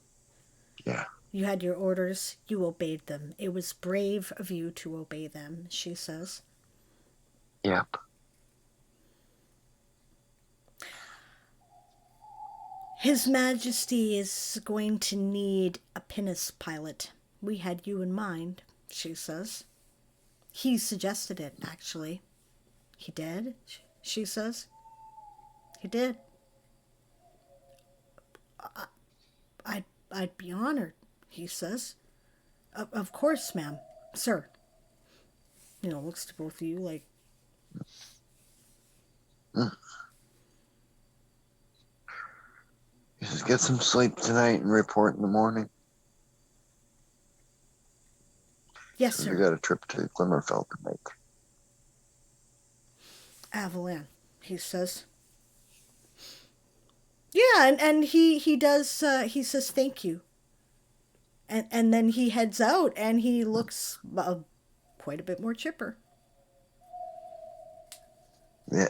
Yeah. You had your orders, you obeyed them. It was brave of you to obey them, she says. Yep. His Majesty is going to need a pinnace pilot. We had you in mind, she says. He suggested it, actually. He did, she says. He did. I'd be honored, he says. Of course, ma'am. Sir. Looks to both of you like... Just get some sleep tonight and report in the morning. Yes, sir. We got a trip to Glimmerfell to make. Avalon, he says. Yeah, and he does, he says thank you. And then he heads out, and he looks quite a bit more chipper. Yeah.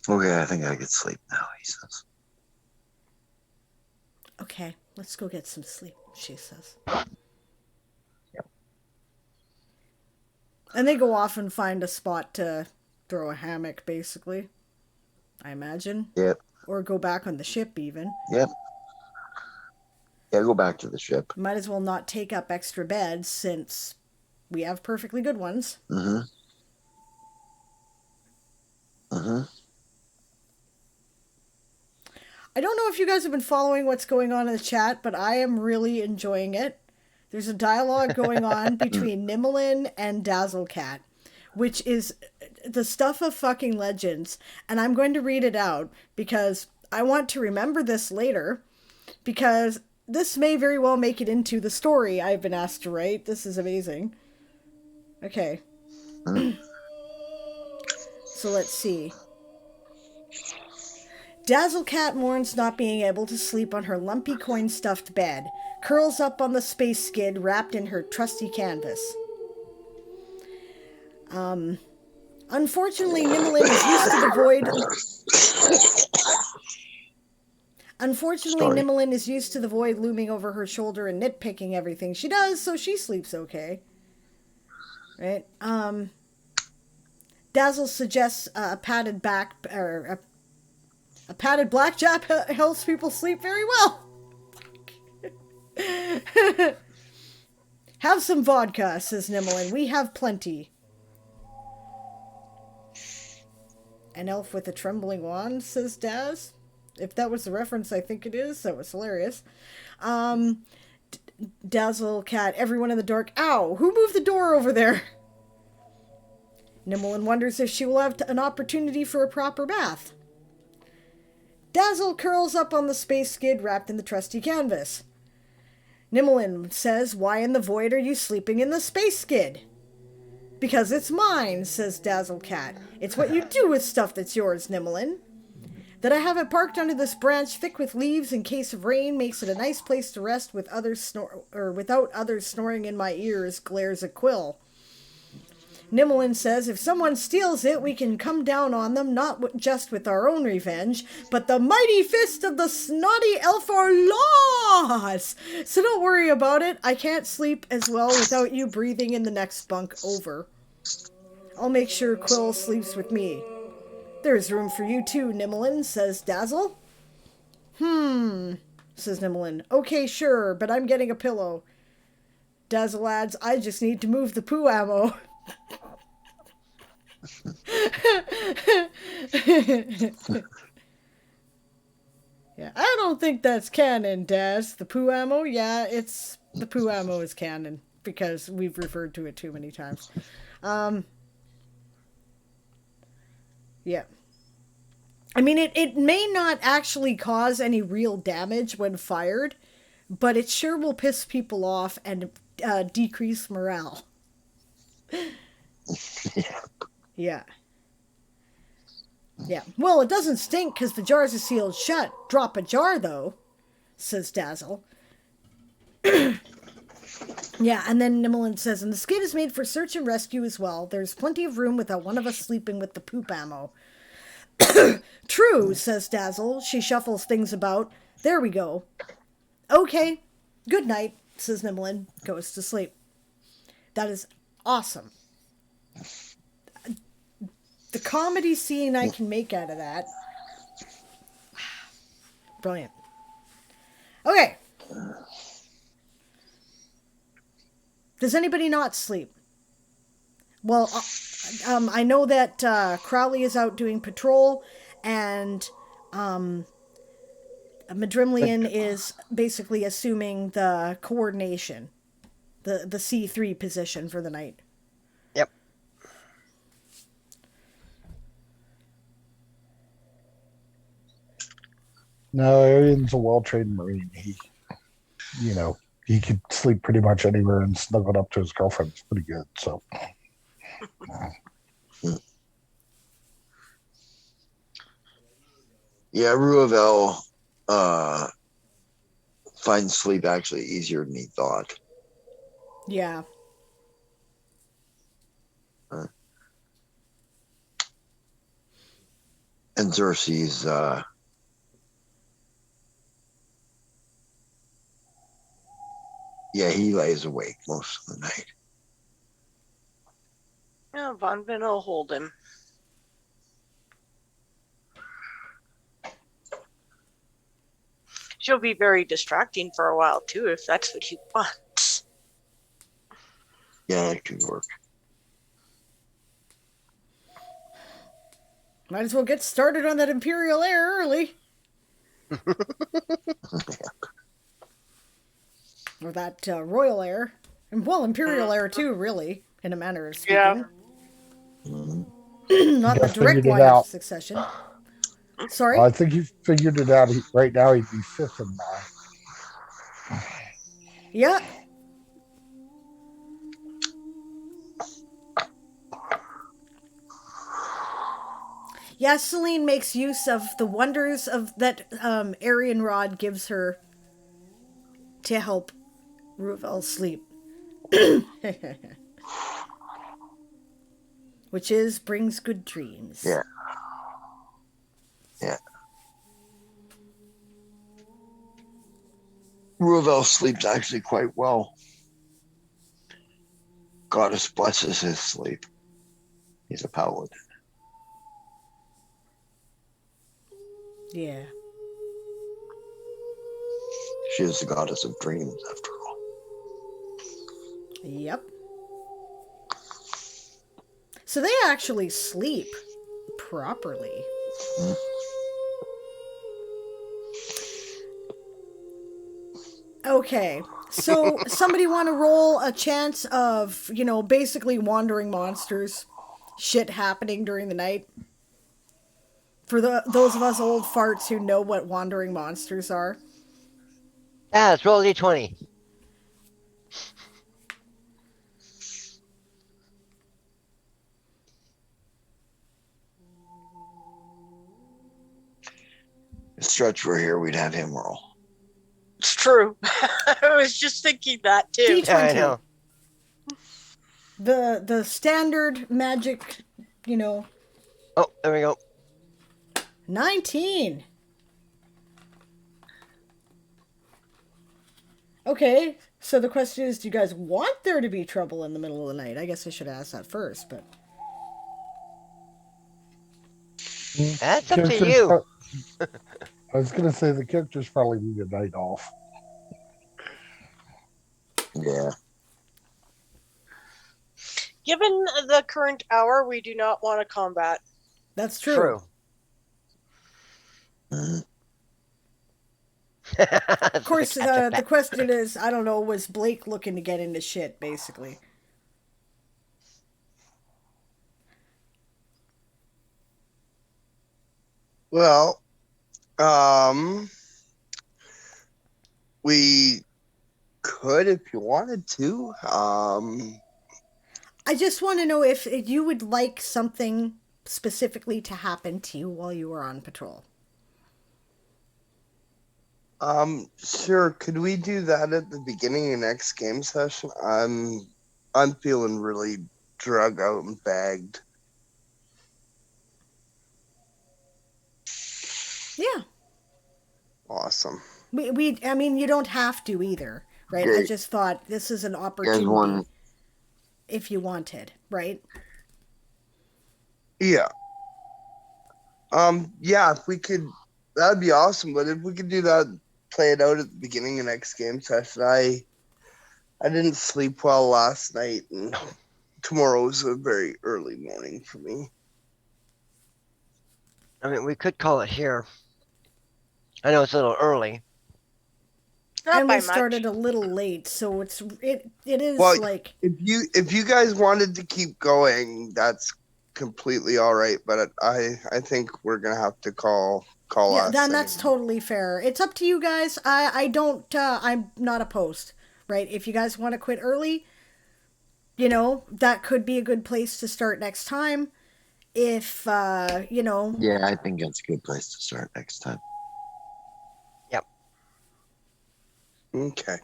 Okay, I think I get sleep now, he says. Okay, let's go get some sleep, she says. Yep. And they go off and find a spot to throw a hammock, basically. I imagine. Yep. Or go back on the ship, even. Yep. Yeah, go back to the ship. Might as well not take up extra beds, since we have perfectly good ones. Mm-hmm. Mm-hmm. I don't know if you guys have been following what's going on in the chat, but I am really enjoying it. There's a dialogue going on between Nimmelin and Dazzlecat, which is the stuff of fucking legends. And I'm going to read it out because I want to remember this later, because this may very well make it into the story I've been asked to write. This is amazing. Okay. So let's see. Dazzlecat mourns not being able to sleep on her lumpy coin-stuffed bed, curls up on the space skid wrapped in her trusty canvas. Unfortunately, Nimmelin is used to the void... Nimmelin is used to the void looming over her shoulder and nitpicking everything she does, so she sleeps okay. Right? Dazzle suggests a padded back... A padded blackjack helps people sleep very well. Have some vodka, says Nimmelin. We have plenty. An elf with a trembling wand, says Daz. If that was the reference, I think it is. That was hilarious. Dazzlecat, everyone in the dark. Ow! Who moved the door over there? Nimmelin wonders if she will have an opportunity for a proper bath. Dazzle curls up on the space skid wrapped in the trusty canvas. Nimmelin says, why in the void are you sleeping in the space skid? Because it's mine, says Dazzlecat. It's what you do with stuff that's yours, Nimmelin. That I have it parked under this branch thick with leaves in case of rain makes it a nice place to rest with without others snoring in my ears, glares at Quill. Nimmelin says, if someone steals it, we can come down on them, not just with our own revenge, but the mighty fist of the snotty Elfar laws! So don't worry about it. I can't sleep as well without you breathing in the next bunk over. I'll make sure Quill sleeps with me. There's room for you too, Nimmelin, says Dazzle. Says Nimmelin. Okay, sure, but I'm getting a pillow. Dazzle adds, I just need to move the poo ammo. Yeah, I don't think that's canon, Daz. The poo ammo? Yeah, the poo ammo is canon because we've referred to it too many times. Yeah. I mean, it may not actually cause any real damage when fired, but it sure will piss people off and decrease morale. Yeah. Yeah. Well, it doesn't stink because the jars are sealed shut. Drop a jar, though, says Dazzle. Yeah, and then Nimmerlin says, and the skid is made for search and rescue as well. There's plenty of room without one of us sleeping with the poop ammo. True, says Dazzle. She shuffles things about. There we go. Okay, good night, says Nimmerlin. Goes to sleep. That is awesome. The comedy scene I can make out of that. Brilliant. Okay. Does anybody not sleep? Well, I know that Crowley is out doing patrol, and Madrimlian is basically assuming the coordination, the C3 position for the night. Yep. No, Arian's a well-trained Marine. He could sleep pretty much anywhere and snuggle up to his girlfriend. It's pretty good, so. Yeah, Ruavel finds sleep actually easier than he thought. Yeah. And Xerxes, he lays awake most of the night. Yeah, Von Vin will hold him. She'll be very distracting for a while, too, if that's what he wants. Yeah, that could work. Might as well get started on that Imperial air early. Or that Royal air. And, well, Imperial air, too, really, in a manner of speaking. Yeah. Not the direct line of succession. Sorry? I think he figured it out. Right now, he'd be fifth in line. Yeah. Yeah, Celine makes use of the wonders of that Aryan Rod gives her to help Ruvel sleep. Which brings good dreams. Yeah. Yeah. Ruvel sleeps actually quite well. Goddess blesses his sleep. He's a paladin. Yeah. She is the goddess of dreams, after all. Yep. So they actually sleep properly. Mm. Okay, so somebody want to roll a chance of, basically wandering monsters, shit happening during the night? For those of us old farts who know what wandering monsters are. Yeah, let's roll a d20. If Stretch were here, we'd have him roll. It's true. I was just thinking that, too. D20. Yeah, I know. The standard magic, Oh, there we go. 19. Okay, so the question is, do you guys want there to be trouble in the middle of the night? I guess I should ask that first, but... That's up to you. I was going to say the characters probably need a night off. Yeah. Given the current hour, we do not want to combat. That's true. Mm. Of course, the question is, I don't know, was Blake looking to get into shit, basically? Well, we could if you wanted to. I just want to know if you would like something specifically to happen to you while you were on patrol. Sure. Could we do that at the beginning of next game session? I'm feeling really drug out and bagged. Yeah. Awesome. I mean, you don't have to either, right? I Okay. just thought this is an You guys opportunity want if you wanted, right? Yeah. Yeah, if we could, that'd be awesome. But if we could do that, play it out at the beginning of next game session. I didn't sleep well last night, and tomorrow's a very early morning for me. I mean, we could call it here. I know it's a little early. Not And by we much. started a little late, so it is Well, like If you guys wanted to keep going, that's completely all right. But I think we're gonna have to call yeah, us. then that's anyway. totally fair. It's up to you guys. I don't I'm not opposed, right? If you guys want to quit early, that could be a good place to start next time. If Yeah, I think that's a good place to start next time. Okay.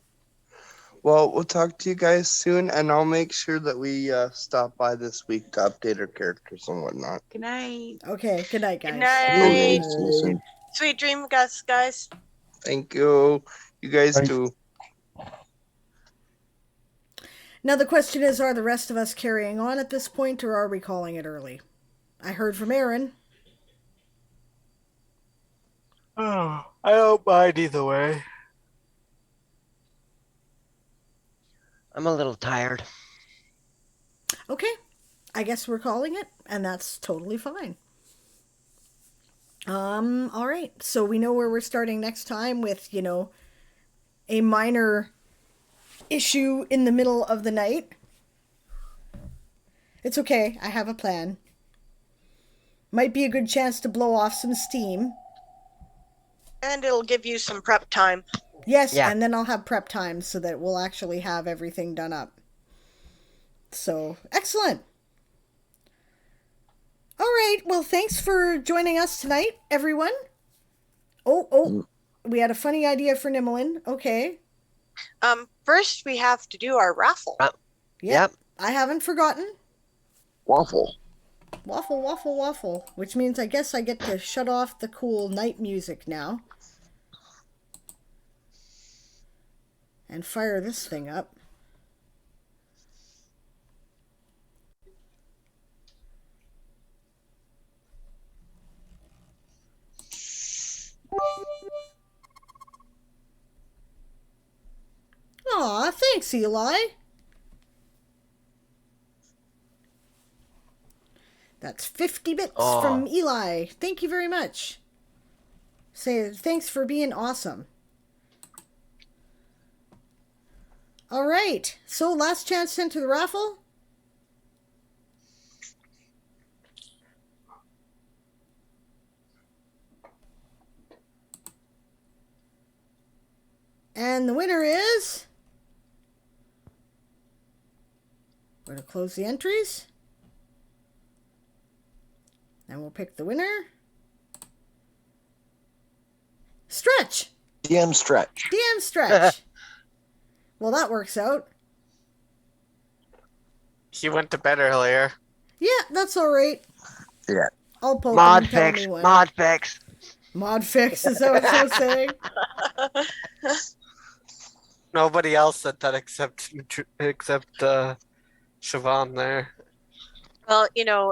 Well, we'll talk to you guys soon, and I'll make sure that we stop by this week to update our characters and whatnot. Good night. Okay, good night, guys. Good Okay, night. see you soon. Sweet dream, guys. Thank you. You guys Thanks. too. Now the question is, are the rest of us carrying on at this point, or are we calling it early? I heard from Aaron. Oh, I don't mind either way. I'm a little tired. Okay, I guess we're calling it, and that's totally fine. All right. So we know where we're starting next time with, a minor issue in the middle of the night. It's okay. I have a plan. Might be a good chance to blow off some steam. And it'll give you some prep time. Yes, Yeah. and then I'll have prep time so that we'll actually have everything done up. So, excellent. All right. Well, thanks for joining us tonight, everyone. Oh, we had a funny idea for Nimmelin. Okay. First we have to do our raffle. Yep. I haven't forgotten. Waffle. Waffle, waffle, waffle. Which means I guess I get to shut off the cool night music now. And fire this thing up. Aw, thanks, Eli. That's 50 bits Aw. from Eli. Thank you very much. Say thanks for being awesome. All right. So last chance to enter the raffle. And the winner is... We're going to close the entries. And we'll pick the winner. Stretch! DM Stretch. DM Stretch. Well, that works out. He went to bed earlier. Yeah, that's all right. Yeah. I'll poke him Mod and tell fix. me when. Mod fix. Mod fix, is that what you're saying? Nobody else said that except Siobhan there. Well,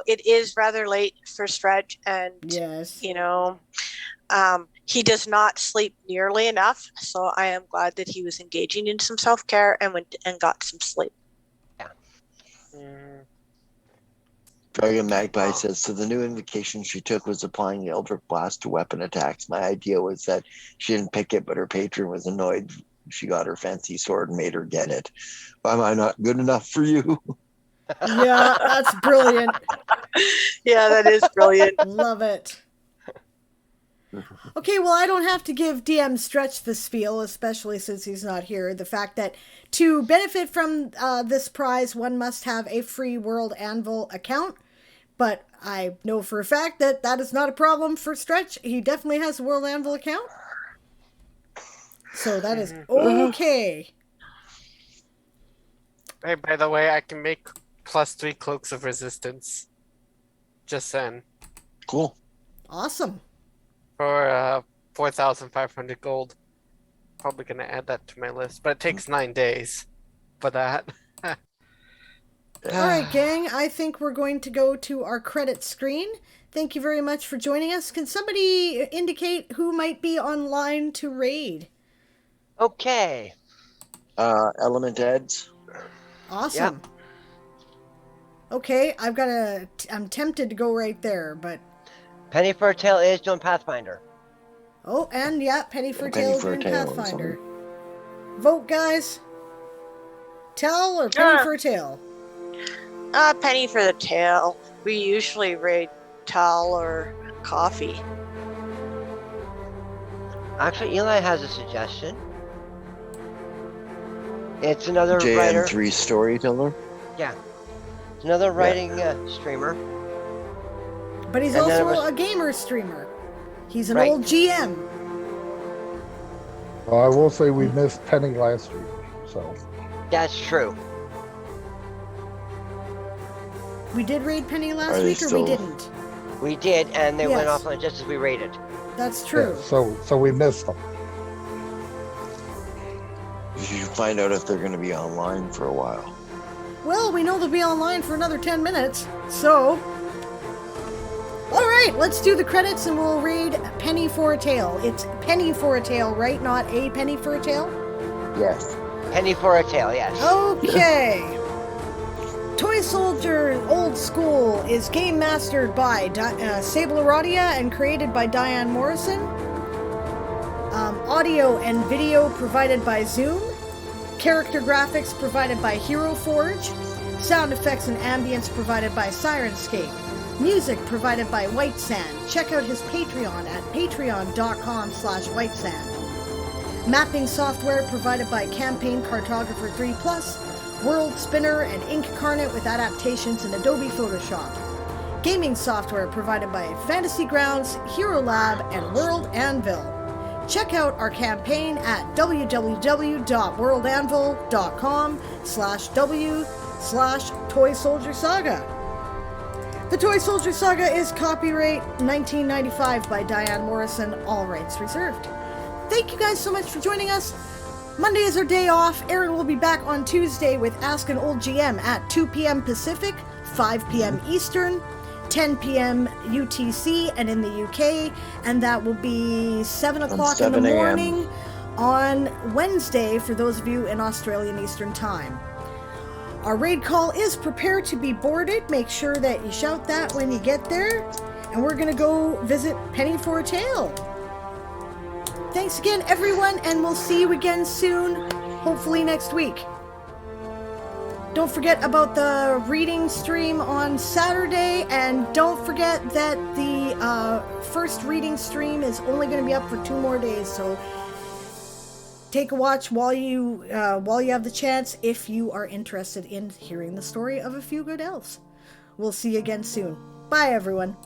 it is rather late for Stretch, and Yes. he does not sleep nearly enough. So I am glad that he was engaging in some self-care and went and got some sleep. Dragon Magpie says, so the new invocation she took was applying the Eldritch Blast to weapon attacks. My idea was that she didn't pick it, but her patron was annoyed. She got her fancy sword and made her get it. Why am I not good enough for you? Yeah, that's brilliant. Yeah, that is brilliant. Love it. Okay, well, I don't have to give DM Stretch the spiel, especially since he's not here. The fact that to benefit from this prize, one must have a free World Anvil account. But I know for a fact that that is not a problem for Stretch. He definitely has a World Anvil account. So that is okay. Hey, by the way, I can make +3 cloaks of resistance. Just saying. Cool. Awesome. For 4,500 gold. Probably gonna add that to my list, but it takes 9 days for that. All right, gang. I think we're going to go to our credit screen. Thank you very much for joining us. Can somebody indicate who might be online to raid? Okay. Element Eds. Awesome. Yep. Okay, I'm tempted to go right there, but... Penny for a Tail is doing Pathfinder. Oh, and yeah, Penny for a Penny Tail for a doing Tail, Pathfinder. Vote, guys. Tell or Penny for a Tail? Penny for the tail. We usually raid towel or coffee. Actually, Eli has a suggestion. It's another JN3 writer. storyteller. Yeah. It's another writing streamer. But he's And then also it was- a gamer streamer. He's an Right. old GM. I will say we missed Penny last week, so That's true. We did raid Penny last Are they week, or we still- did? We did, and they went Yes. offline just as we raided. That's true. yeah, so we missed them. You should find out if they're going to be online for a while. Well, we know they'll be online for another 10 minutes, so... Alright, let's do the credits and we'll raid Penny for a Tail. It's Penny for a Tail, right? Not a Penny for a Tail? Yes. Penny for a Tail, yes. Okay. Toy Soldier Old School is game mastered by Sable Aradia and created by Diane Morrison. Audio and video provided by Zoom. Character graphics provided by Hero Forge. Sound effects and ambience provided by Sirenscape. Music provided by White Sand. Check out his Patreon at patreon.com/whitesand. Mapping software provided by Campaign Cartographer 3+, World Spinner, and Incarnate with adaptations in Adobe Photoshop. Gaming software provided by Fantasy Grounds, Hero Lab, and World Anvil. Check out our campaign at www.worldanvil.com/w/Toy Soldier Saga. The Toy Soldier Saga is copyright 1995 by Diane Morrison, all rights reserved. Thank you guys so much for joining us. Monday is our day off. Aaron will be back on Tuesday with Ask an Old GM at 2 p.m. Pacific, 5 p.m. Eastern, 10 p.m. UTC and in the UK, and that will be 7 o'clock in the 7 a.m. morning on Wednesday for those of you in Australian Eastern Time. Our raid call is prepare to be boarded. Make sure that you shout that when you get there, and we're going to go visit Penny for a Tail. Thanks again, everyone, and we'll see you again soon, hopefully next week. Don't forget about the reading stream on Saturday, and don't forget that the first reading stream is only going to be up for 2 more days, so take a watch while you have the chance if you are interested in hearing the story of a few good elves. We'll see you again soon. Bye, everyone.